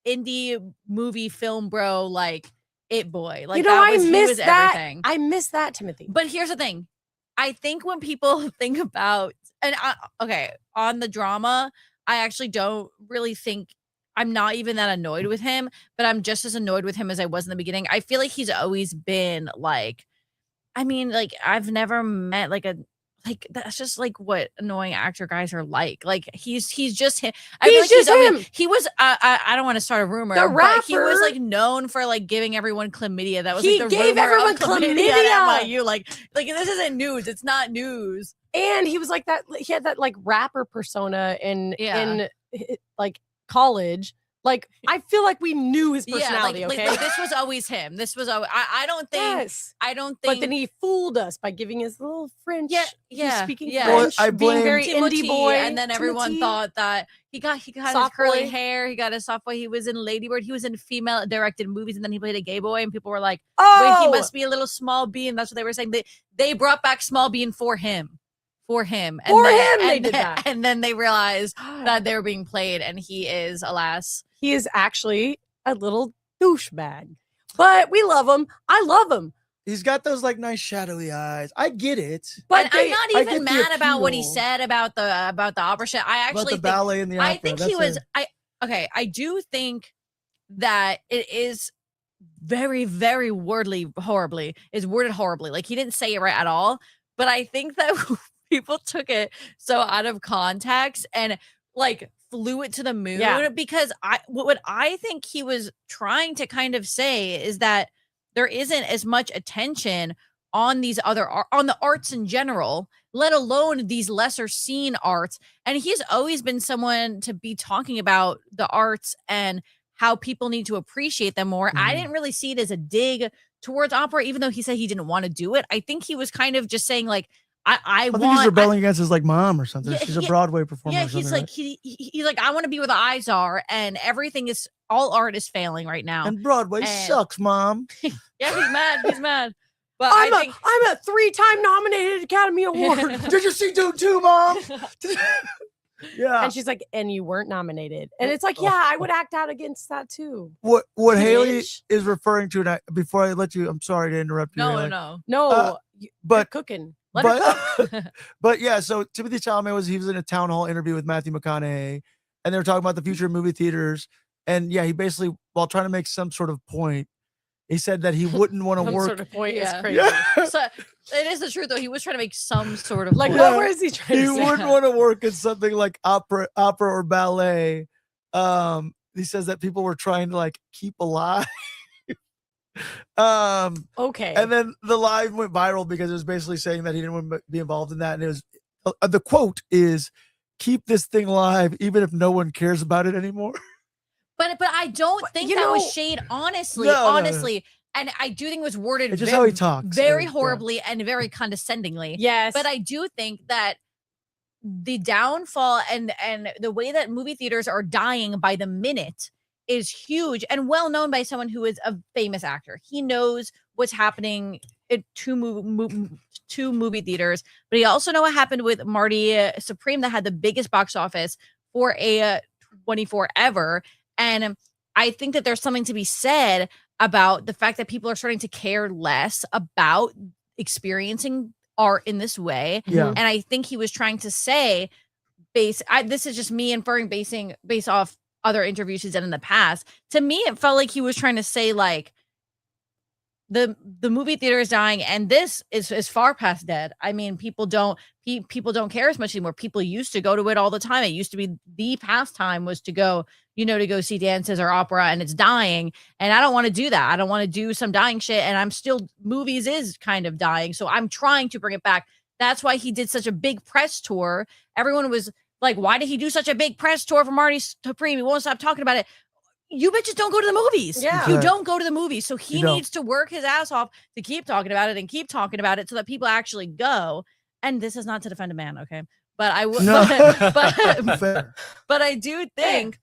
indie movie film bro, like it boy. Like you know, that was, I he miss was that. everything. I miss that, Timothy. But here's the thing. I think when people think about on the drama, I actually don't really think I'm not even that annoyed with him, but I'm just as annoyed with him as I was in the beginning. I feel like he's always been like, I mean, like I've never met like that's just like what annoying actor guys are like. Like he's just him. I feel He's like just always- him. He was. I don't want to start a rumor, The but he was rapper- like known for like giving everyone chlamydia. That was He like the gave rumor everyone of chlamydia chlamydia. at NYU. Like this isn't news. It's not news. And he was like that. He had that like rapper persona in like college. Like I feel like we knew his personality. Yeah, Okay. like this was always him. This was always. I don't think. Yes. I don't think. But then he fooled us by giving his little French. Yeah, he's yeah, speaking yeah. French, Well, I being blame very Timothy, indie boy, and then everyone Timothy. thought that he got his Soft curly boy. hair. He got a soft boy. He was in Lady Bird. He was in female directed movies, and then he played a gay boy. And people were like, Oh, "Wait, he must be a little small bean." That's what they were saying. They brought back small bean for him, For him, they and did then, that. and then they realized that they were being played, and he is, alas, he is actually a little douchebag, but we love him. I love him. He's got those like nice shadowy eyes. I get it. But and I'm not I even get the mad about what he appeal. said about the opera shit. I About actually the think ballet and the opera. I think That's he was. it. I do think that it is very, very worded horribly. Like he didn't say it right at all. But I think that people took it so out of context and like flew it to the moon. Yeah. Because what I think he was trying to kind of say is that there isn't as much attention on these other on the arts in general, let alone these lesser seen arts. And he's always been someone to be talking about the arts and how people need to appreciate them more. I Mhm. didn't really see it as a dig towards opera, even though he said he didn't want to do it. I think he was kind of just saying like, I think he's want. rebelling against his like mom or something. Yeah, She's a yeah, Broadway performer. Yeah, or he's something, like he's like, I want to be where the eyes are, and everything is all art is failing right now. right? And Broadway and- sucks, mom. Yeah, he's mad. He's mad. But I'm I think a 3-time nominated Academy Award. Did you see Dune 2, mom? Yeah. And she's like, and you weren't nominated. And it's like, yeah, I would act out against that too. What Haley Bitch. is referring to, and before I let you, I'm sorry to interrupt you. no, Haley, no. No, you're but cooking. Let her cook. but yeah, so Timothée Chalamet was in a town hall interview with Matthew McConaughey, and they were talking about the future of movie theaters. And yeah, he basically, while trying to make some sort of point, He said that he wouldn't want to Some work. sort of point Yeah. is crazy. Yeah. So it is the truth though. He was trying to make some sort of Like, point. what was he trying He to say? wouldn't want to work in something like opera or ballet. He says that people were trying to like keep alive. Okay. And then the live went viral because it was basically saying that he didn't want to be involved in that. And it was the quote is, "Keep this thing live, even if no one cares about it anymore." But I don't think you that was know- shade, honestly. No, no, no. honestly. And I do think it was worded It's just how he talks. very Yeah. horribly and very condescendingly. Yes. But I do think that the downfall and the way that movie theaters are dying by the minute is huge and well known by someone who is a famous actor. He knows what's happening at two movie theaters, but he also know what happened with Marty Supreme that had the biggest box office for a 24 ever. And I think that there's something to be said about the fact that people are starting to care less about experiencing art in this way. Yeah. And I think he was trying to say, this is just me inferring based off other interviews he's done in the past. To me, it felt like he was trying to say like the movie theater is dying, and this is far past dead. I mean, people don't care as much anymore. People used to go to it all the time. It used to be the pastime was to go, to go see dances or opera, and it's dying. And I don't want to do that. I don't want to do some dying shit. And I'm still, movies is kind of dying. So I'm trying to bring it back. That's why he did such a big press tour. Everyone was like, why did he do such a big press tour for Marty Supreme? He won't stop talking about it. You bitches don't go to the movies. Yeah. You don't go to the movies. So he You don't. needs to work his ass off to keep talking about it and keep talking about it so that people actually go. And this is not to defend a man, okay? But I would, No. but I do think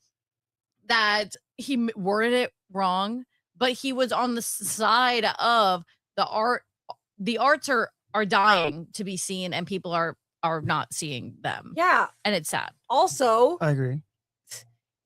that he worded it wrong, but he was on the side of the art. The arts are dying to be seen, and people are not seeing them. Yeah. And it's sad. Also, I agree.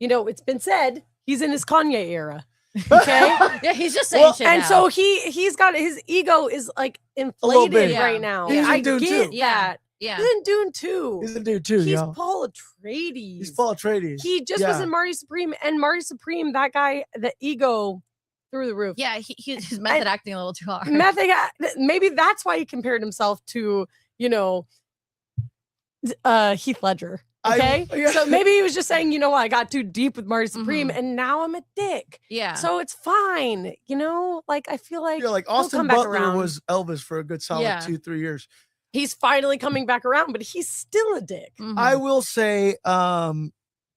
it's been said he's in his Kanye era. Okay. Yeah, he's just saying shit And now. so he's got his ego is like little bit. inflated right now. He's in I Dune get too. that. yeah. He's in Dune 2. He's a dude too, He's y'all. Paul Atreides. He's Paul Atreides. He just was Yeah. in Marty Supreme, and Marty Supreme, that guy, the ego through the roof. Yeah, his method acting a little too hard. Maybe that's why he compared himself to, Heath Ledger. Okay. Yeah. So maybe he was just saying, I got too deep with Marty Supreme and now I'm a dick. Yeah. So it's fine. Like, I feel like, Yeah, like he'll Austin come back Butler around. was Elvis for a good solid Yeah. 2-3 years. He's finally coming back around, but he's still a dick. Mhm. I will say,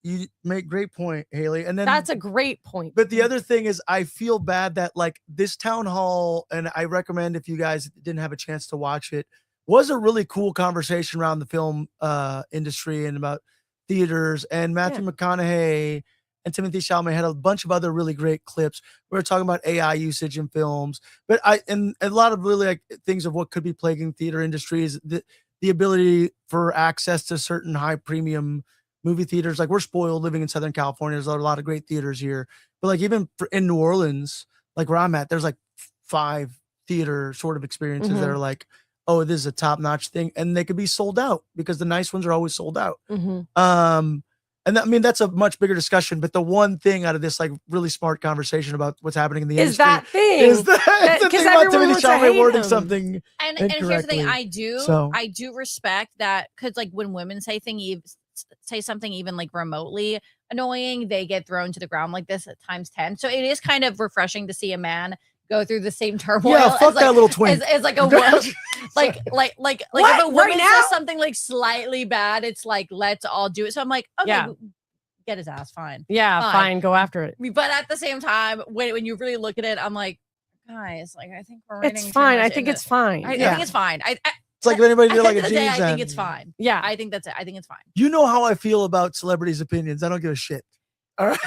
you make great point, Hailey. And then That's a great point. But the other thing is, I feel bad that like this town hall, and I recommend if you guys didn't have a chance to watch it, was a really cool conversation around the film industry and about theaters. And Matthew McConaughey and Timothée Chalamet had a bunch of other really great clips. We were talking about AI usage in films, but and a lot of really like things of what could be plaguing theater industries, the ability for access to certain high premium movie theaters. Like, we're spoiled living in Southern California. There's a lot of great theaters here, but like even in New Orleans, like where I'm at, there's like 5 theater sort of experiences that are like, oh, this is a top-notch thing, and they could be sold out because the nice ones are always sold out. And I mean, that's a much bigger discussion, but the one thing out of this like really smart conversation about what's happening in the industry that thing. is the thing about everyone Timothée wants to Chalamet hate wording him. something And here's the thing, incorrectly. I do respect that, because like when women say something even like remotely annoying, they get thrown to the ground like this at times 10. So it is kind of refreshing to see a man go through the same turmoil. Yeah, fuck as, like, that little twink. As like a woman, like What? if a woman Right now? says something like slightly bad, it's like, let's all do it. So I'm like, okay, Yeah. get his ass, fine. Yeah, fine. Go after it. But at the same time, when you really look at it, I'm like, guys, like I think we're reading It's too fine. much I think into- it's fine. I Yeah. think it's fine. It's like if anybody At did the like end a of the day, jeans I think ad. it's fine. Yeah. I think that's it. I think it's fine. You know how I feel about celebrities' opinions. I don't give a shit. All right.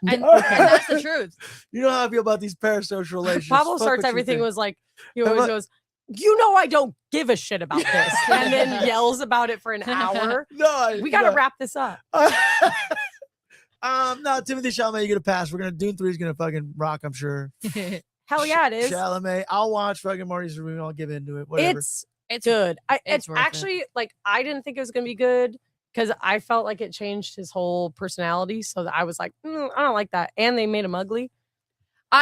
And, All right. and that's the truth. You know how I feel about these parasocial relationships. Pablo Fuck starts what you everything think. was like, he How always about- goes, I don't give a shit about this. And then yells about it for an hour. No, We got to wrap this up. No, Timothée Chalamet, you're gonna pass. Dune 3 is gonna fucking rock, I'm sure. Hell yeah, it is. Chalamet, I'll watch fucking Marty's Room. I'll give into it. Whatever. It's It's good. it's It's worth it. actually like, I didn't think it was going to be good because I felt like it changed his whole personality. So that I was like, I don't like that. And they made him ugly.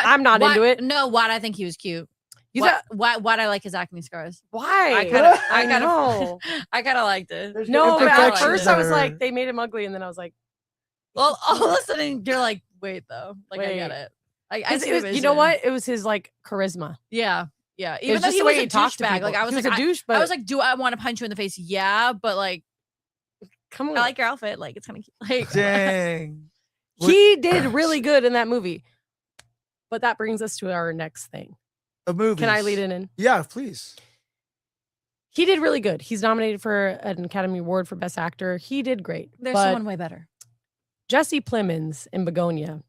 I'm not why- into it. No, why do I think he was cute? You Why do I like his acne scars? why? I kind of know. I kind of liked it. There's No, but at imperfections first I was that like, are- they made him ugly, and then I was like, Well, all of a sudden you're like, wait though, like I get Wait. it. I 'cause see it was, the you know vision. what? It was his like charisma. Yeah, yeah. It Even was though just he the was way a he talked to douchebag, people. like I was He was like, a douche, but I was like, do I want to punch you in the face? Yeah, but like, come on. I like your outfit. Like it's kind of like. Dang. He did really good in that movie. But that brings us to our next thing. A movie. Can I lead it in? Yeah, please. He did really good. He's nominated for an Academy Award for Best Actor. He did great. There's but someone way better. Jesse Plemons in Begonia,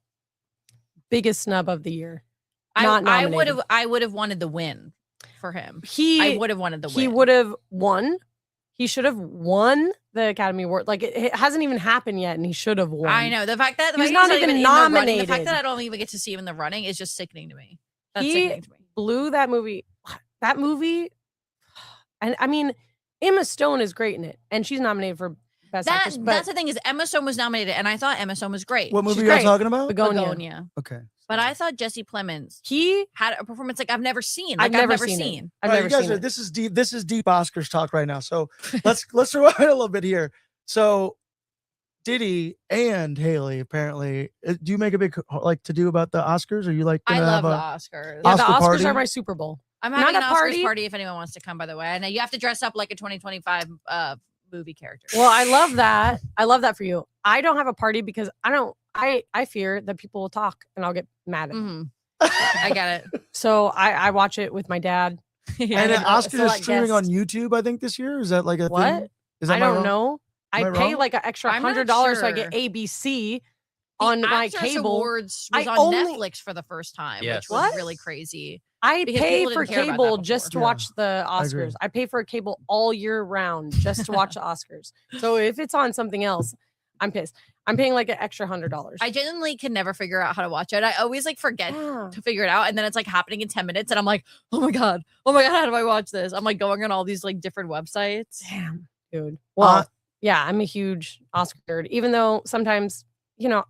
biggest snub of the year. I Not would nominated. have wanted the win for him. I He would have wanted the win. he would have won. He should have won the Academy Award. Like it hasn't even happened yet, and he should have won. I know the fact that He was he's not even in the running, the nominated. fact that I don't even get to see him in the running is just sickening to me. That's He sickening to me. blew that movie. That movie, and I mean, Emma Stone is great in it, and she's nominated for Best Actress. But That's the thing is Emma Stone was nominated, and I thought Emma Stone was great. What movie She's are you great. talking about? Begonia. Begonia. Okay. But I thought Jesse Plemons He, had a performance like I've never seen. I've Like I've never never seen it. seen. I've All right, never you guys seen are, it. this is deep Oscars talk right now. So let's rewind a little bit here. So Diddy and Hailey apparently. Do you make a big like to do about the Oscars? Are you like I gonna love have the a Oscars. Yeah, the Oscar Oscars party? are my Super Bowl. I'm Not having a an Oscars party. party if anyone wants to come, by the way. And you have to dress up like a 2025 movie character. Well, I love that. I love that for you. I don't have a party because I fear that people will talk and I'll get mad at them. Mhm. I get it. So I watch it with my dad. and I the have a Oscars is select streaming on guest. YouTube, I think, this year. Is that like a What? thing? Is that I am don't wrong? know. Am I I pay wrong? like an extra I'm not $100 so I get sure. ABC The on my Actors cable. Awards was I on only- Netflix for the first time, Yes. which was What? really crazy. I because pay people for didn't care about cable that just to before. watch the I agree. Oscars. I pay for cable all year round just to watch the Oscars. So if it's on something else, I'm pissed. I'm paying like an extra $100. I genuinely can never figure out how to watch it. I always like forget Yeah. to figure it out, and then it's like happening in 10 minutes, and I'm like, oh my god, how do I watch this? I'm like going on all these like different websites. Damn, dude. Well, yeah, I'm a huge Oscar nerd, even though sometimes,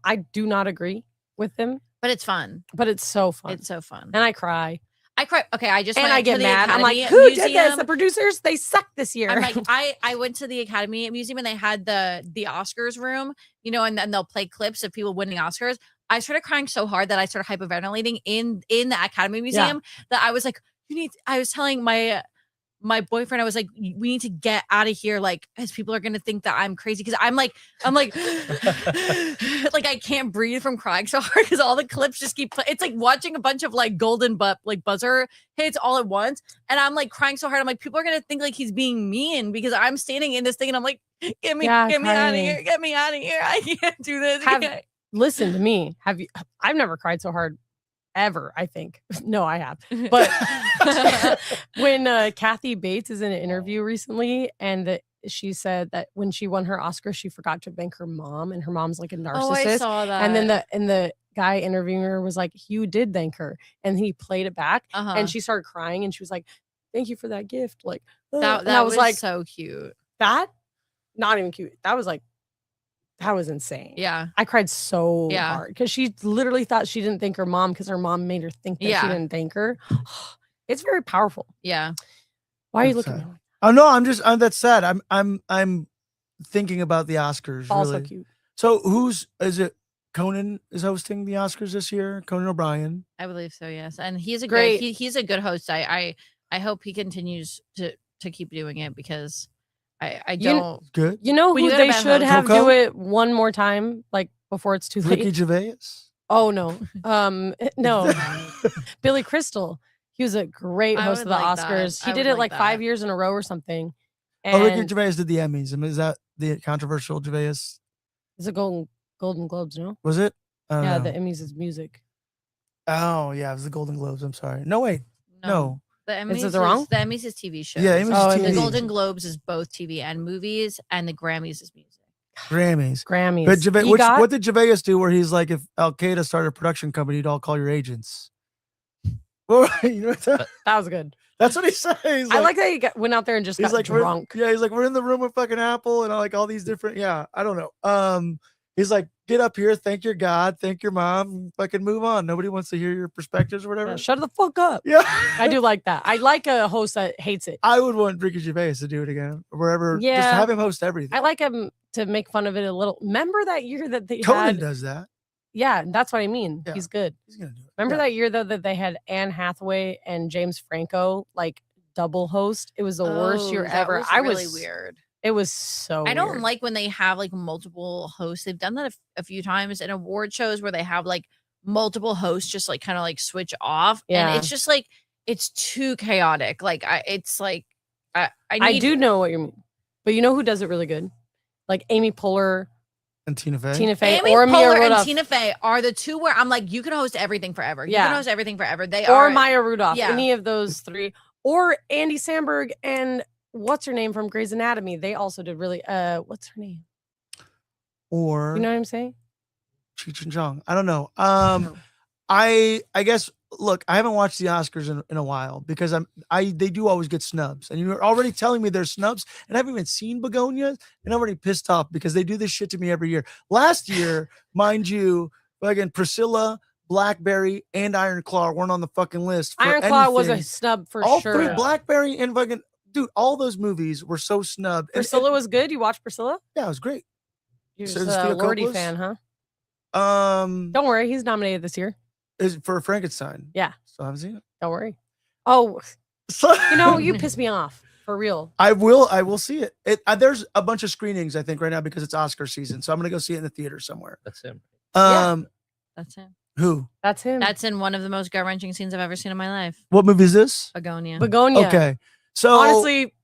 I do not agree with them, But it's fun. but it's so fun. It's so fun. And I cry. I cry. Okay, I just And went I to get the mad. I'm like, Academy who did this? Museum. The producers, they suck this year. I'm like, I went to the Academy Museum and they had the Oscars room, and then they'll play clips of people winning Oscars. I started crying so hard that I started hyperventilating in the Academy Museum that I was like, I was telling my boyfriend, I was like, we need to get out of here, like, as people are gonna think that I'm crazy because I'm like like I can't breathe from crying so hard because all the clips just keep it's like watching a bunch of like golden buzzer hits all at once, and I'm like crying so hard. I'm like, people are gonna think like he's being mean because I'm standing in this thing and I'm like, get me out of crying. here, get me out of here. I can't do this. Listen to me. I've never cried so hard ever, I think. No, I have. But when Kathy Bates is in an interview recently and she said that when she won her Oscar, she forgot to thank her mom, and her mom's like a narcissist. Oh, I saw that. And then the guy interviewing her was like, you did thank her. And he played it back and she started crying and she was like, thank you for that gift. Like that and I was like, so cute. that not even cute. That was insane. Yeah. I cried so hard because she literally thought she didn't thank her mom because her mom made her think that she didn't thank her. It's very powerful. Yeah. Why are you That's looking at sad. me? Oh no, that's sad. I'm thinking about the Oscars. Also really. cute. So is it? Conan is hosting the Oscars this year. Conan O'Brien. I believe so, yes. And he's a Great. he's a good host. I hope he continues to keep doing it because I don't Good. You know When who you got a they bad should host- have Coco? do it one more time, like before it's too Ricky late. Gervais. Oh no, no, Billy Crystal. He was a great I host of would the like that. Oscars. He I did would it like like 5 that. years in a row or something. Oh, Ricky And Gervais did the Emmys. I mean, is that the controversial Gervais? it's a Golden Globes, no? Was it? I don't Yeah, know. the Emmys is music. Oh yeah, it was the Golden Globes. I'm sorry. No, wait. No. The Emmys it wrong? The Emmys is TV shows. Yeah, Emmys Oh, is and The TV. Golden Globes is both TV and movies, and the Grammys is music. Grammys. Grammys. But Gervais, EGOT? what did Gervais do where he's like, if Al Qaeda started a production company, you'd all call your agents? Well, you know what That was good. that's what he said. He's I like that he went out there and just he's got like drunk. Yeah, he's like, we're in the room with fucking Apple and like all these different. Yeah, I don't know. He's like, get up here, thank your God, thank your mom, and fucking move on. Nobody wants to hear your perspectives or whatever. Yeah, shut the fuck up. Yeah. I do like that. I like a host that hates it. I would want Ricky Gervais to do it again, wherever. Just Yeah. have him host everything. I like him to make fun of it a little. Remember that year that they Conan had? does that. Yeah, that's what I mean. Yeah. He's good. He's gonna do it. Remember Yeah. that year though that they had Anne Hathaway and James Franco like double host? It was the worst year that ever. Was I really was weird. It was so. I don't weird. like when they have like multiple hosts. They've done that a few times in award shows where they have like multiple hosts just like kind of like switch off. Yeah. And it's just like it's too chaotic. Like it's like I I do know what you mean, but you know who does it really good? Like Amy Poehler, And Tina Fey. Tina Fey, Amy or Mia Poehler and Rudolph, Tina Fey are the two where I'm like, you can host everything forever. You Yeah. can host everything forever. They or are Maya Rudolph. yeah. Any of those three, or Andy Samberg and what's her name from Grey's Anatomy? They also did really. What's her name? Or You know what I'm saying? Cheech and Chong. I don't know. No. I guess look, I haven't watched the Oscars in a while because they do always get snubs. And you're already telling me there's snubs, and I haven't even seen Begonia, and I'm already pissed off because they do this shit to me every year. Last year, mind you, fucking Priscilla, Blackberry, and Iron Claw weren't on the fucking list. For Iron Claw was a anything. snub for all sure. three, Blackberry and fucking dude, all those movies were so snubbed. And- Priscilla was good. You watched Priscilla? yeah, it was great. You're So just is a Theo Lordy Coppola's? fan, huh? Don't Don't worry, he's nominated this year. is it for Frankenstein. Yeah. So I haven't seen it. Don't worry. Oh, So you know, you piss me off for real. I will see it. There's a bunch of screenings I think right now because it's Oscar season. So I'm gonna go see it in the theater somewhere. That's him. Yeah. That's him. Who? That's him. That's in one of the most gut wrenching scenes I've ever seen in my life. What movie is this? Begonia. Begonia. Okay. So Honestly,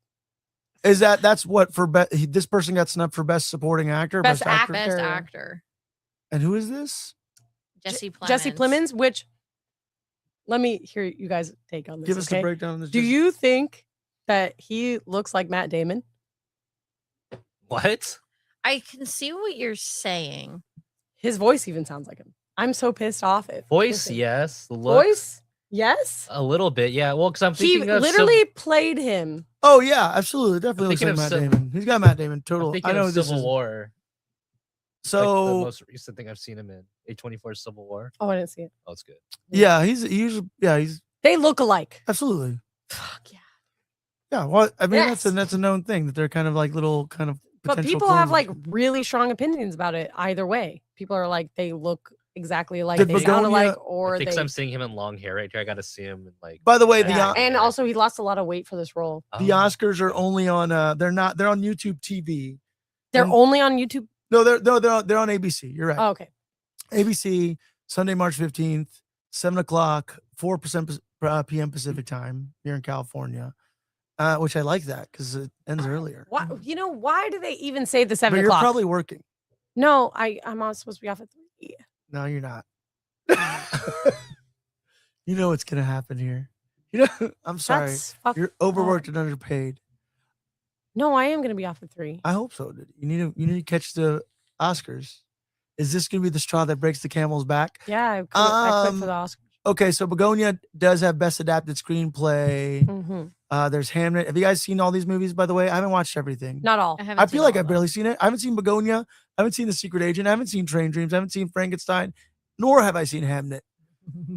is that's what for this person got snubbed for best supporting actor, Best actor? Best Actor. actor. And who is this? Jesse Plemons. Jesse Plemons, which let me hear you guys take on this. Give us the okay? breakdown of this. Do you think that he looks like Matt Damon? What? I can see what you're saying. His voice even sounds like him. I'm so pissed off at Voice, listen. yes. Look, Voice, yes. a little bit, yeah. Well, because I'm He thinking of literally played him. Oh yeah, absolutely, definitely looks like thinking Matt of Damon. He's got Matt Damon. I'm Total. thinking I know of this Civil is. War. Like the So most recent thing I've seen him in, A24 Civil War. Oh, I didn't see it. Oh, it's good. yeah, he's They look alike. absolutely. Fuck yeah. Yeah, well, I mean Yes. that's a known thing that they're kind of like little kind of. But potential people have clones. like really strong opinions about it either way. People are like they look exactly like Did they sound Begonia- alike, or I think they. I'm seeing him in long hair right here. I got to see him in like. By the way, Yeah, the and also he lost a lot of weight for this role. the Oh. Oscars are only on. They're on YouTube TV. They're and- only on YouTube. No, they're on ABC. You're right. Oh, okay. ABC Sunday, March 15th, 7:00, 4 p.m. Pacific time here in California, which I like that because it ends earlier. Why? You know why do they even say the But 7 you're o'clock? probably working. No, I'm not supposed to be off at 3. No, you're not. You know what's gonna happen here. You know, I'm sorry. That's fucked You're overworked and underpaid. No, I am gonna be off at 3. I hope so. Dude. You need to catch the Oscars. Is this gonna be the straw that breaks the camel's back? Yeah, I quit for the Oscars. Okay, so Begonia does have best adapted screenplay. Mm-hmm. There's Hamnet. Have you guys seen all these movies? By the way, I haven't watched everything. Not all. haven't I seen feel like all I've of them. barely seen it. I haven't seen Begonia. I haven't seen The Secret Agent. I haven't seen Train Dreams. I haven't seen Frankenstein, nor have I seen Hamnet.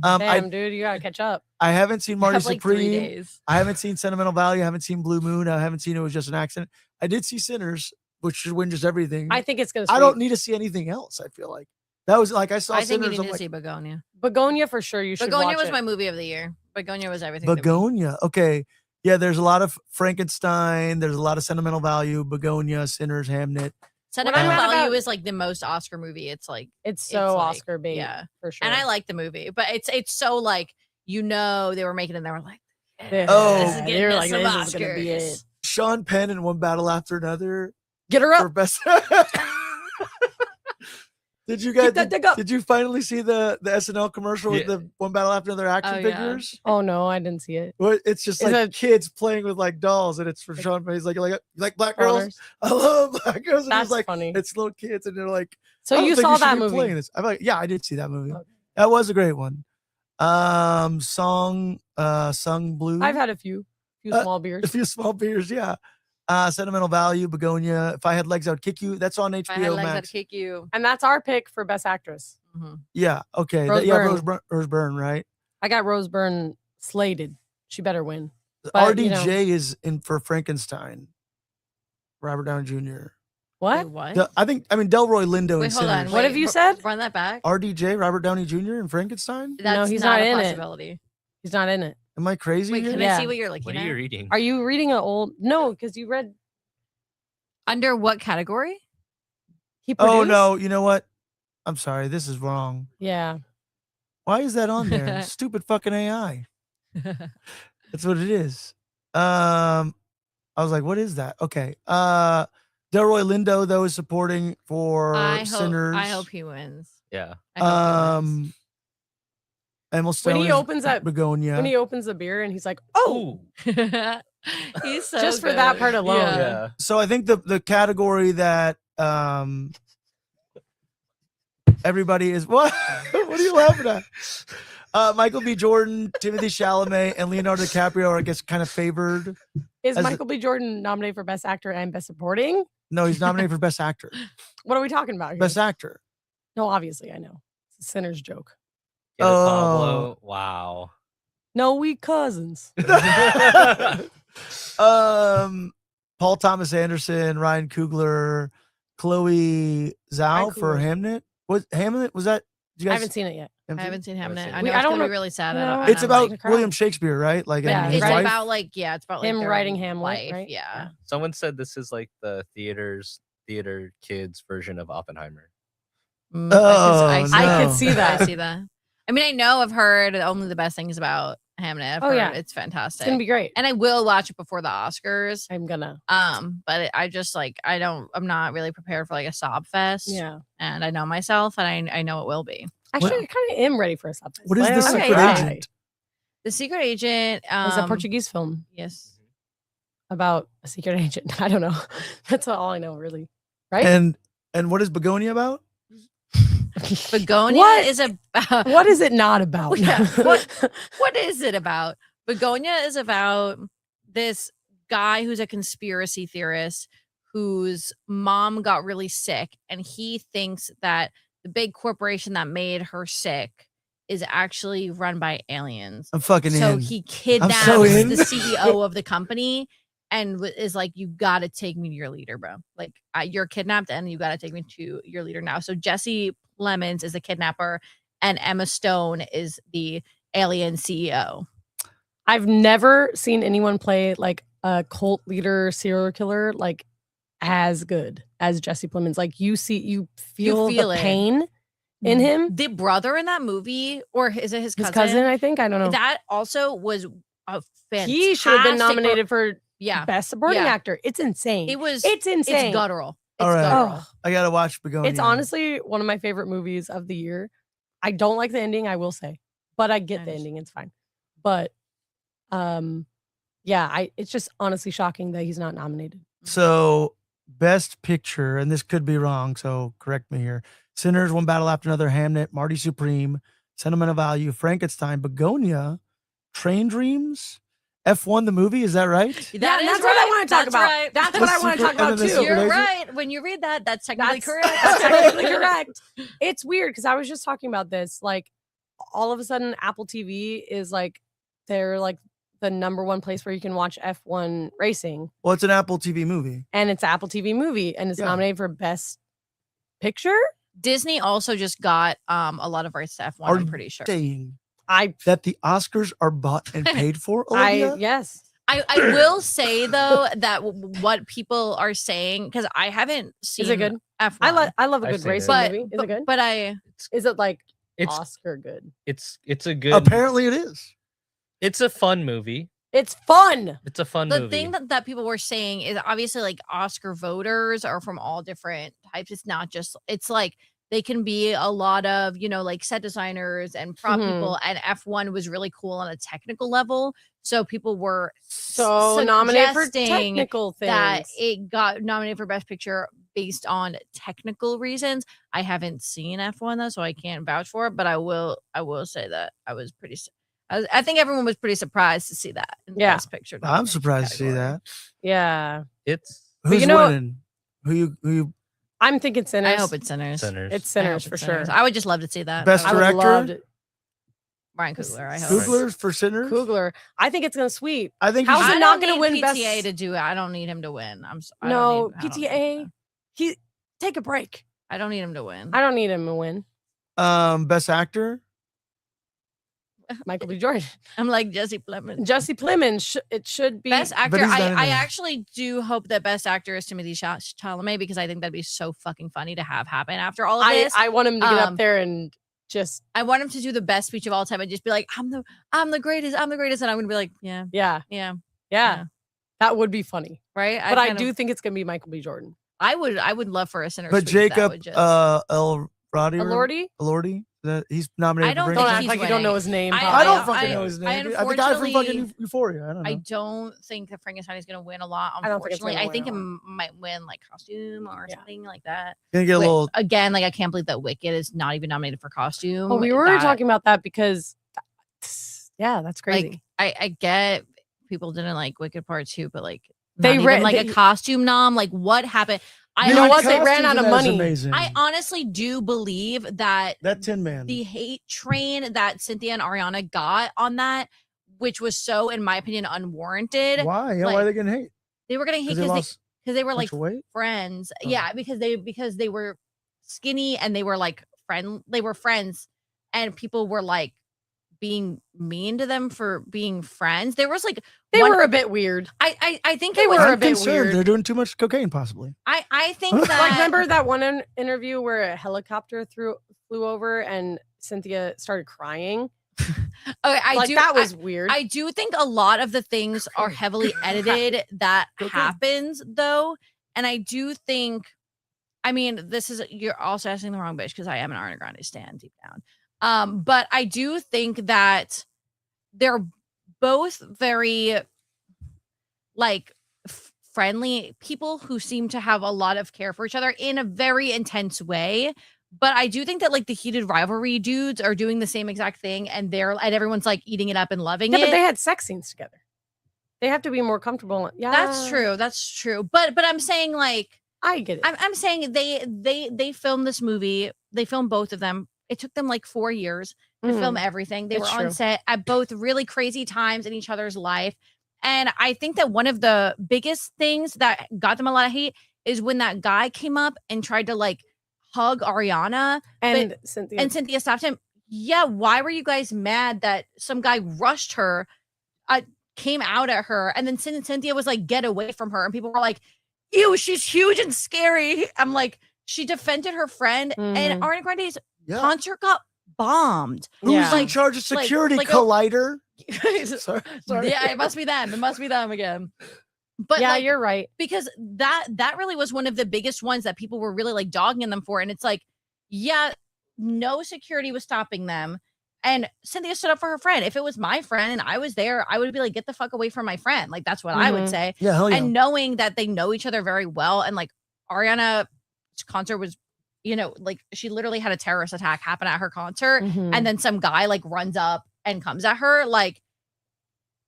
Damn, dude, you gotta catch up. I haven't seen I Marty have like 3 Supreme. days. I haven't seen Sentimental Value. I haven't seen Blue Moon. I haven't seen It Was Just an Accident. I did see Sinners, which should win just everything. I think it's gonna. I don't sweep. need to see anything else. I feel like that was like I saw I think you Sinners. need I'm to like, see Begonia. Begonia for sure. You should. Begonia watch was it. my movie of the year. Begonia was everything. to me. Begonia. Okay. Yeah, there's a lot of Frankenstein. There's a lot of Sentimental Value. Begonia, Sinners, Hamnet. Sentimental mad Value about- is like the most Oscar movie. It's like, It's so like- Oscar bait. yeah. for sure. and I like the movie, but it's so like they were making it and they were like, Yeah, Oh. this is they getting were us like, some this is gonna be Oscars. it. Sean Penn in One Battle After Another Get her for up. best. Did you guys? Keep that dick up. Did you finally see the SNL commercial with Yeah. the One Battle After Another action Oh, yeah. figures? Oh no, I didn't see it. Well, it's just Is like it- kids playing with like dolls, and it's for Sean Penn. He's like, you like black girls? Brothers. I love black girls. And That's he's like, funny. it's little kids, and they're like, So I don't you think saw should that be movie? Playing this. I'm like, yeah, I did see that movie. Okay. That was a great one. Sung Blue. I've had a few Uh, small a beers. few small beers. Yeah. Sentimental Value, Begonia. If I Had Legs, I Would Kick You. That's on If I had HBO legs, I'd Max. kick you. And that's our pick for best actress. Mhm. Yeah. Okay. Rose Byrne. Rose Byrne, right? I got Rose Byrne slated. She better win. But, RDJ you know. is in for Frankenstein. Robert Downey Jr. What? Wait, what? I mean Delroy Lindo Wait, in hold on. Sinners. What have you said? Run that back. RDJ, Robert Downey Jr. in Frankenstein. That's he's not a in it. possibility. He's not in it. Am I crazy? Wait, here? can Yeah. I see what you're looking What are at? you reading? Are you reading an old? No, because you read. Under what category? He produced? Oh no! You know what? I'm sorry. This is wrong. Yeah. Why is that on there? Stupid fucking AI. That's what it is. I was like, what is that? Okay. Delroy Lindo though is supporting for Sinners. I hope he wins. Yeah. I hope he wins. Emma Stone. When he is opens that, Begonia. when he opens the beer and he's like, "Oh, He's so just for that good. part alone." Yeah. Yeah. So I think the category that everybody is what? What are you laughing at? Michael B. Jordan, Timothée Chalamet, and Leonardo DiCaprio are, I guess, kind of favored. Is As a- Michael B. Jordan nominated for Best Actor and Best Supporting? No, he's nominated for Best Actor. What are we talking about here? Best Actor. No, obviously I know. It's a sinner's joke. Get it, Oh. Pablo. Wow. No, we cousins. Paul Thomas Anderson, Ryan Coogler, Chloe Zhao Ryan for Coogler. Hamlet. Was Hamlet? Was that? Did you I guys? haven't seen it yet. haven't I seen it? haven't seen Hamnet. seen I it. know I it's don't gonna be know- really sad. no. and It's I'm about like- William Shakespeare, right? Like, Yeah, and his It's wife. about like it's about like Him their writing Hamlet, life. right? Yeah. Someone said this is like the theater kids version of Oppenheimer. Oh, I could no. see that. I see that. I mean, I know I've heard only the best things about Hamnet. I've Oh, heard yeah. it's fantastic. It's gonna be great. and I will watch it before the Oscars. I'm gonna. But I just like I'm not really prepared for like a sob fest. Yeah. And I know myself, and I know it will be. Actually, I kind of am ready for a subject. What is the Okay, secret yeah. agent? The Secret Agent. It's a Portuguese film Yes. about a secret agent. I don't know. That's all I know, really. Right? And what is Begonia about? Begonia What? is a What is it not about? Yeah, what is it about? Begonia is about this guy who's a conspiracy theorist whose mom got really sick, and he thinks that the big corporation that made her sick is actually run by aliens. I'm fucking So in. he kidnaps so in. the CEO of the company and is like, "You got to take me to your leader, bro. Like, you're kidnapped, and you got to take me to your leader now." So Jesse Plemons is the kidnapper, and Emma Stone is the alien CEO. I've never seen anyone play like a cult leader serial killer like as good as Jesse Plemons. Like you feel feel the it. pain in him. The brother in that movie, or is it his cousin? His cousin, I think. I don't know. That also was a fantastic. He should have been nominated for Yeah, best supporting Yeah. actor. It's insane. it's It's insane. It's guttural. It's All right. guttural. Oh, I gotta watch Begonia. it's honestly one of my favorite movies of the year. I don't like the ending, I will say, but I get the Nice. ending. It's fine. But, yeah, it's just honestly shocking that he's not nominated. So, best picture, and this could be wrong, so correct me here. Sinners, One Battle After Another, Hamnet, Marty Supreme, Sentimental Value, Frankenstein, Begonia, Train Dreams, F1 the movie. Is that right? Yeah, that's what I want to talk about. Right. That's what I want to talk about too. Secret You're Agent? right. When you read that, that's technically That's correct. That's technically correct. It's weird because I was just talking about this. Like, all of a sudden, Apple TV is like, they're like the number one place where you can watch F1 racing, Well, it's an Apple TV movie. and it's an Apple TV movie, and it's Yeah. nominated for Best Picture. Disney also just got a lot of rights to F1. Are I'm you pretty sure. saying I that the Oscars are bought and paid for, Olivia? yes. I will say though that what people are saying, because I haven't seen Is it good? F1. I love a I've good seen it. racing but, movie. Is it good? But I Is it like It's Oscar good? it's a good. Apparently it is. It's a fun movie. It's fun. It's a fun the movie. thing that people were saying is obviously like Oscar voters are from all different types. It's not just, it's like they can be a lot of, like set designers and prop Mhm. people, and F1 was really cool on a technical level. So people were So nominated for suggesting technical things. that it got nominated for Best Picture based on technical reasons. I haven't seen F1 though, so I can't vouch for it, but I will say that I was pretty I think everyone was pretty surprised to see that in Yeah. Best Picture. I'm surprised to see category. that. Yeah. It's But Who's you know- winning? Who you I'm thinking Sinners. I hope it's Sinners. Sinners. It's I hope Sinners it's for Sinners. sure. I would just love to see that. Best I would director? love to. Ryan Coogler. I hope. Coogler for Sinners? Coogler. I think it's gonna sweep. I think How's he's it I not don't gonna need win best- PTA to do it. I don't need him to win. I No, don't need- I don't need PTA. him to- He take a break. I don't need him to win. I don't need him to win. best actor. Michael B. Jordan, I'm like Jesse Plemons. Jesse Plemons. It should be Best actor. he's not in I there. actually do hope that best actor is Timothée Chalamet because I think that'd be so fucking funny to have happen after all of this. I want him to get up Um, there and just I want him to do the best speech of all time and just be like, I'm the greatest, and I'm gonna be like, yeah, yeah. Yeah. That would be funny. right. But I kind do of- think it's gonna be Michael B. Jordan. I would love for a Sinner. But Jacob Elordi, Elordi. he's nominated. I don't for Don't think Grammy. act he's like you don't know winning. his name. I- probably. I don't I- fucking I- know his I name. dude. The guy from unfortunately- fucking Euphoria. I don't know. I don't think that Frankenstein is gonna win a lot. I don't think it's Unfortunately, gonna I think it win might win like costume or Yeah. something like that. Gonna get a Wi- little. Again, like I can't believe that Wicked is not even nominated for costume. Well, we were That- talking about that because, yeah, that's crazy. Like I get people didn't like Wicked Part 2, but like They not even, ran- like they- a costume nom. Like what happened? You know Dude, what? They ran costume out of for that is money. Amazing. I honestly do believe that That Tin Man. the hate train that Cynthia and Ariana got on that, which was so, in my opinion, unwarranted. Why? Yeah, why like, are they getting hate? They were getting hate Because they because lost they were a bunch like of weight. friends. Oh. Yeah, because they were skinny and they were like they were friends, and people were like being mean to them for being friends. There was like They one- were a bit weird. I think They it was were a I'm bit concerned weird. they're doing too much cocaine, possibly. I think that Like, remember that one interview where a helicopter flew over and Cynthia started crying? okay, I Like, do that was weird. I do think a lot of the things are heavily edited that Okay. happens though. And I do think, I mean, you're also asking the wrong bitch because I am an Ariana Grande stan deep down. But I do think that they're both very like friendly people who seem to have a lot of care for each other in a very intense way. But I do think that like the heated rivalry dudes are doing the same exact thing, and everyone's like eating it up and loving yeah, it. but they had sex scenes together. They have to be more comfortable. Yeah, That's true. That's true. But I'm saying like I get it. I'm saying they filmed this movie. They filmed both of them. It took them like 4 years to Mhm. film everything. They It's were on true. set at both really crazy times in each other's life. And I think that one of the biggest things that got them a lot of hate is when that guy came up and tried to like hug Ariana And Cynthia. and Cynthia stopped him. Yeah, why were you guys mad that some guy rushed her, came out at her, and then Cynthia was like, get away from her. And people were like, ew, she's huge and scary. I'm like, she defended her friend, and Mhm. Ariana Grande's Yeah. concert got bombed. Who's Yeah. in charge of Like- security? like a- Collider. Sorry. Sorry. Yeah, it must be them. It must be them again. But yeah, like, you're right. because that really was one of the biggest ones that people were really like dogging them for. And it's like, yeah, no security was stopping them. And Cynthia stood up for her friend. If it was my friend and I was there, I would be like, get the fuck away from my friend. Like, that's what I would Mhm. say. Yeah, hell yeah. And knowing that they know each other very well. And like Ariana's concert was, like she literally had a terrorist attack happen at her concert. Mhm. And then some guy like runs up and comes at her. Like,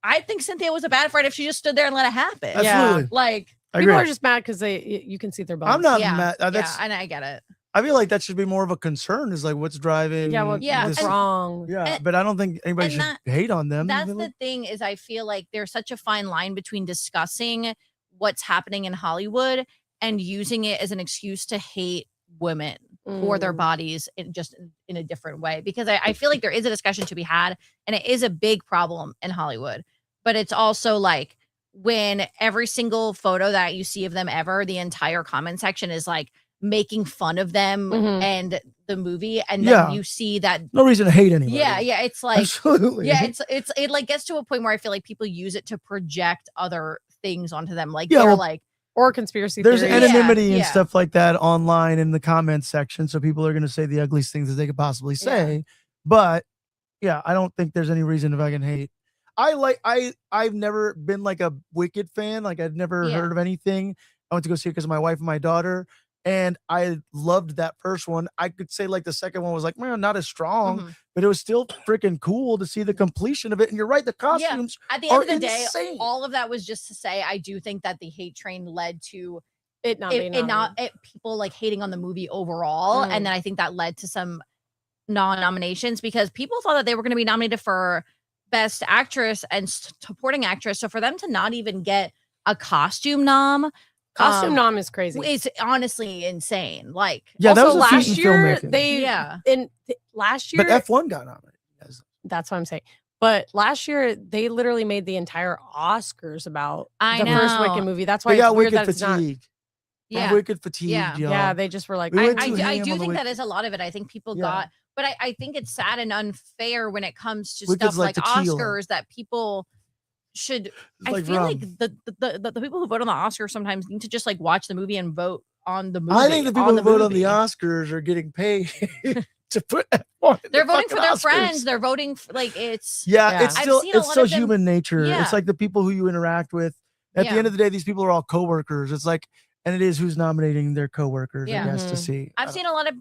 I think Cynthia was a bad friend if she just stood there and let it happen. Yeah. Absolutely. Like, I People agree. are just mad because you can see their bones. I'm not yeah, mad. That's. yeah, and I get it. I feel like that should be more of a concern. Is like what's driving. Yeah, well, Yeah, what's this- wrong? Yeah, and- but I don't think anybody and should that- hate on them. That's You know? the thing is I feel like there's such a fine line between discussing what's happening in Hollywood and using it as an excuse to hate women for their Mm. bodies in a different way. Because I feel like there is a discussion to be had, and it is a big problem in Hollywood. But it's also like when every single photo that you see of them ever, the entire comment section is like making fun of them Mhm. and the movie, and then Yeah. you see that. No reason to hate anybody. Yeah, it's like Absolutely. yeah, it like gets to a point where I feel like people use it to project other things onto them. Like Yeah, they're well, like, Or conspiracy There's theories. anonymity and yeah. stuff like that online in the comments section, so people are going to say the ugliest things that they could possibly say. But yeah, I don't think there's any reason if I can hate. I've never been like a Wicked fan. Like I'd never Yeah. heard of anything. I went to go see it because of my wife and my daughter, And I loved that first one. I could say like the second one was like, man, not as strong, Mhm. but it was still freaking cool to see the completion of it. And you're right, the costumes At the end are of the day, insane. all of that was just to say I do think that the hate train led to It not being nominated. people like hating on the movie overall, Mm. and then I think that led to some non-nominations because people thought that they were going to be nominated for Best Actress and Supporting Actress. So for them to not even get a costume nom, Costume nom is crazy. it's honestly insane. Like, Yeah, that also was a feat last in year filmmaking. they yeah, last year But F1 got nominated. Yes. that's what I'm saying. But last year they literally made the entire Oscars about I the first know. Wicked movie. That's why They it's got weird wicked that it's not. fatigue. yeah. Wicked fatigue, Yeah. y'all. Yeah, they just were like, We went I too do ham on the think that Wicked. is a lot of it. I think people Yeah. got, but I think it's sad and unfair when it comes to Wicked's stuff like like tequila. Oscars that people should. It's I like feel like rum. the people who vote on the Oscars sometimes need to just like watch the movie and vote on the movie. I think the people on who vote on the movie. Oscars are getting paid to put F1 in They're the voting for fucking their Oscars. friends. They're voting for, like it's Yeah, Yeah. it's I've still seen a lot of them- human nature. Yeah. It's like the people who you interact with. At the Yeah. end of the day, these people are all coworkers. It's like, and it is who's nominating their coworkers, Yeah. I guess, to Mhm. see. I've seen a lot of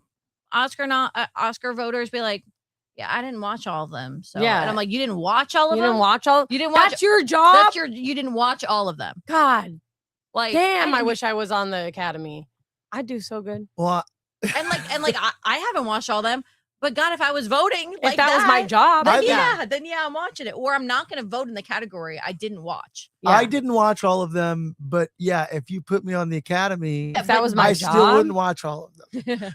Oscar voters be like, yeah, I didn't watch all of them. So Yeah. and I'm like, you didn't watch all of You them. didn't watch all. You didn't watch. That's your job. That's you didn't watch all of them. God Like, damn! I and- wish I was on the Academy. I'd do so good. Well, and like I haven't watched all them, but God, if I was voting, like If that was my job, then I- then I'm watching it. Or I'm not going to vote in the category I didn't watch. I Yeah. didn't watch all of them, but yeah, if you put me on the Academy, If that was my I job, still wouldn't watch all of them.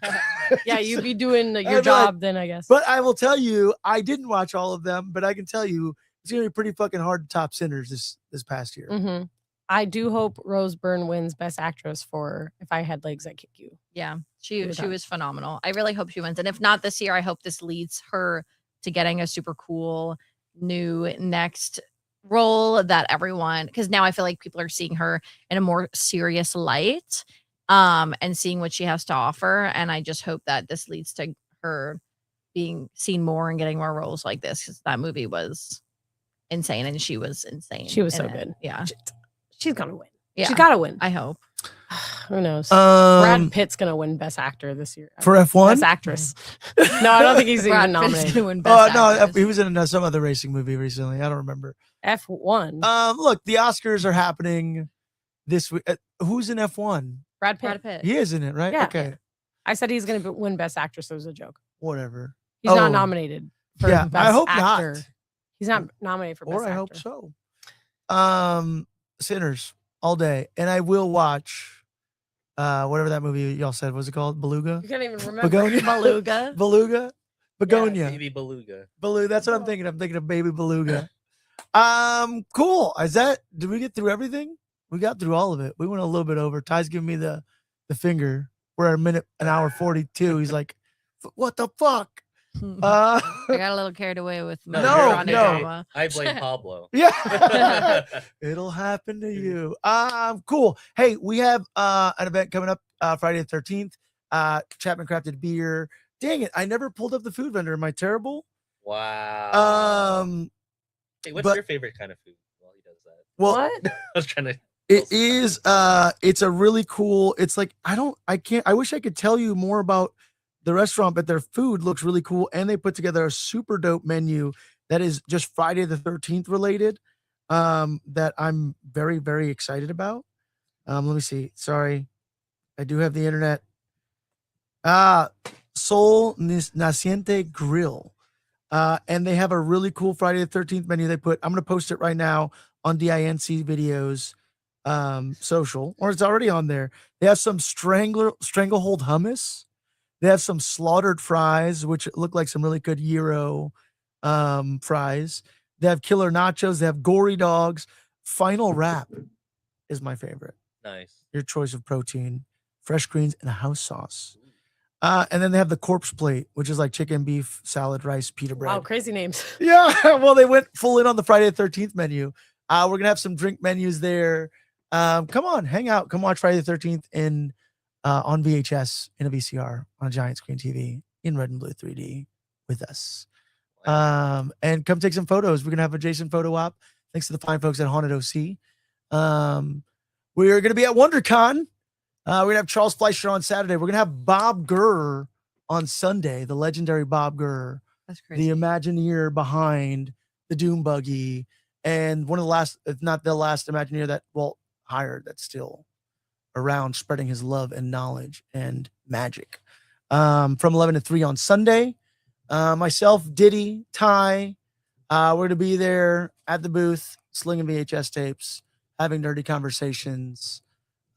yeah, you'd be doing I'd your be like, job then, I guess. But I will tell you, I didn't watch all of them, but I can tell you it's gonna be pretty fucking hard to top Sinners this past year. Mhm. I do hope Rose Byrne wins Best Actress for If I Had Legs, I'd Kick You. Yeah, she Good time. was phenomenal. I really hope she wins, and if not this year, I hope this leads her to getting a super cool new next role that everyone, because now I feel like people are seeing her in a more serious light, and seeing what she has to offer, and I just hope that this leads to her being seen more and getting more roles like this, because that movie was insane and she was insane. She was in so it. good. Yeah, She's gonna win. yeah. She's gotta win. I hope. Who knows? Brad Um, Pitt's gonna win Best Actor this year. for F1. Best Actress. No, I don't think he's Brad even Pitt's nominated. gonna win Oh Best no, Actress. he was in some other racing movie recently. I don't remember. F1. Look, the Oscars are happening this week. Who's in F1? Brad Pitt. Brad Pitt. He is in it, right? Yeah. Okay, I said he's gonna win Best Actress. It was a joke. whatever. He's Oh. not nominated for Yeah, I Best hope Actor. not. He's not nominated for Best Or I Actor. hope so. Sinners all day, and I will watch whatever that movie y'all said. Was it called? Beluga? You can't even remember. Begonia? Beluga. Beluga? Begonia. Baby beluga. Beluga. That's what I'm thinking. I'm thinking of Baby Beluga. Cool. Did we get through everything? We got through all of it. We went a little bit over. Ty's giving me the finger. We're at an hour 42. He's like, what the fuck? I got a little carried away with my No, Veronica no. drama. I blame Pablo. Yeah. It'll happen to you. Cool. Hey, we have an event coming up Friday the 13th. Chapman Crafted Beer. Dang it. I never pulled up the food vendor. Am I terrible? Wow. Hey, what's but- your favorite kind of food while he does that? Well, What? I was trying to. it is it's a really cool, it's like I wish I could tell you more about the restaurant, but their food looks really cool, and they put together a super dope menu that is just Friday the 13th related, that I'm very, very excited about. Let me see. Sorry, I do have the internet. Sol Naciente Grill, and they have a really cool Friday the 13th menu. I'm gonna post it right now on DINC videos social, or it's already on there. They have some stranglehold hummus. They have some slaughtered fries, which look like some really good gyro fries. They have killer nachos. They have gory dogs. Final wrap is my favorite. Nice. Your choice of protein, fresh greens, and a house sauce. And then they have the corpse plate, which is like chicken, beef, salad, rice, pita bread. Wow, crazy names. Yeah, well, they went full in on the Friday the 13th menu. We're gonna have some drink menus there. Come on, hang out. Come watch Friday the 13th on VHS in a VCR on a giant screen TV in red and blue 3D with us. And come take some photos. We're gonna have a Jason photo op. Thanks to the fine folks at Haunted OC. We are gonna be at WonderCon We're gonna have Charles Fleischer on Saturday. We're gonna have Bob Gurr on Sunday, the legendary Bob Gurr, That's crazy. the Imagineer behind the Doom Buggy, and one of the last, if not the last Imagineer that Walt hired that's still around spreading his love and knowledge and magic. From 11 to 3 on Sunday. Myself, Diddy, Ty, we're going to be there at the booth, slinging VHS tapes, having nerdy conversations,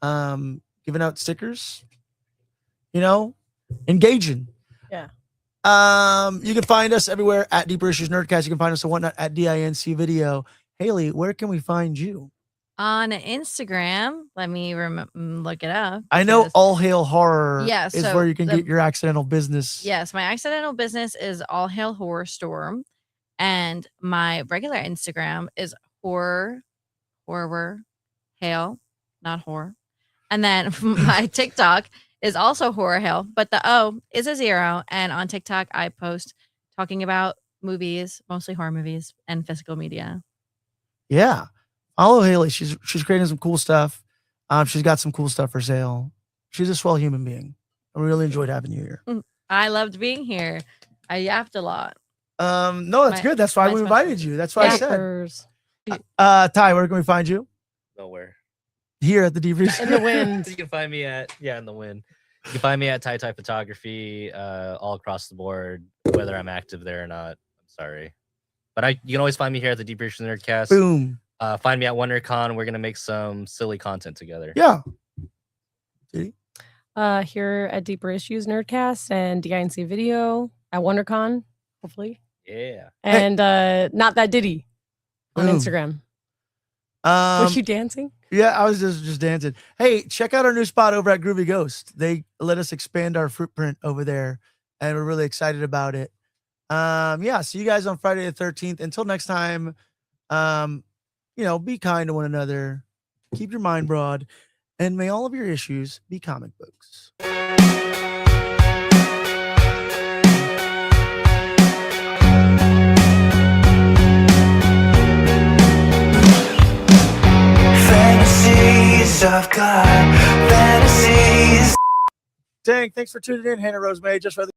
giving out stickers, engaging. Yeah. You can find us everywhere at Deeper Issues Nerdcast. You can find us on Whatnot at DINC Video. Hailey, where can we find you? On Instagram, let me look it up. I know because- All Hail Horror Yeah, is so where you can the- get your accidental business. Yes, my accidental business is All Hail Horror Storm, and my regular Instagram is horror, hail, not horror. And then my TikTok is also horror hail, but the O is a 0. And on TikTok, I post talking about movies, mostly horror movies, and physical media. Yeah. Follow Hailey. She's creating some cool stuff. She's got some cool stuff for sale. She's a swell human being. I really enjoyed having you here. I loved being here. I yapped a lot. No, that's My- good. That's why my we special- invited you. That's why I said. Yappers. Ty, where can we find you? Nowhere. Here at the Deep Research. In the wind. You can find me at in the wind. You can find me at Ty Photography all across the board, whether I'm active there or not. I'm sorry, but you can always find me here at the Deep Research Nerdcast. Boom. Find me at WonderCon. We're gonna make some silly content together. Yeah. Here at Deeper Issues Nerdcast and DINC Video at WonderCon, hopefully. Yeah. And Not That Diddy on Boom. Instagram. Was you dancing? Yeah, I was just dancing. Hey, check out our new spot over at Groovy Ghost. They let us expand our footprint over there, and we're really excited about it. Yeah, see you guys on Friday the 13th. Until next time, be kind to one another, keep your mind broad, and may all of your issues be comic books. Fantasies of God, fantasies. Dang, thanks for tuning in, Hannah Rosemary. Just for the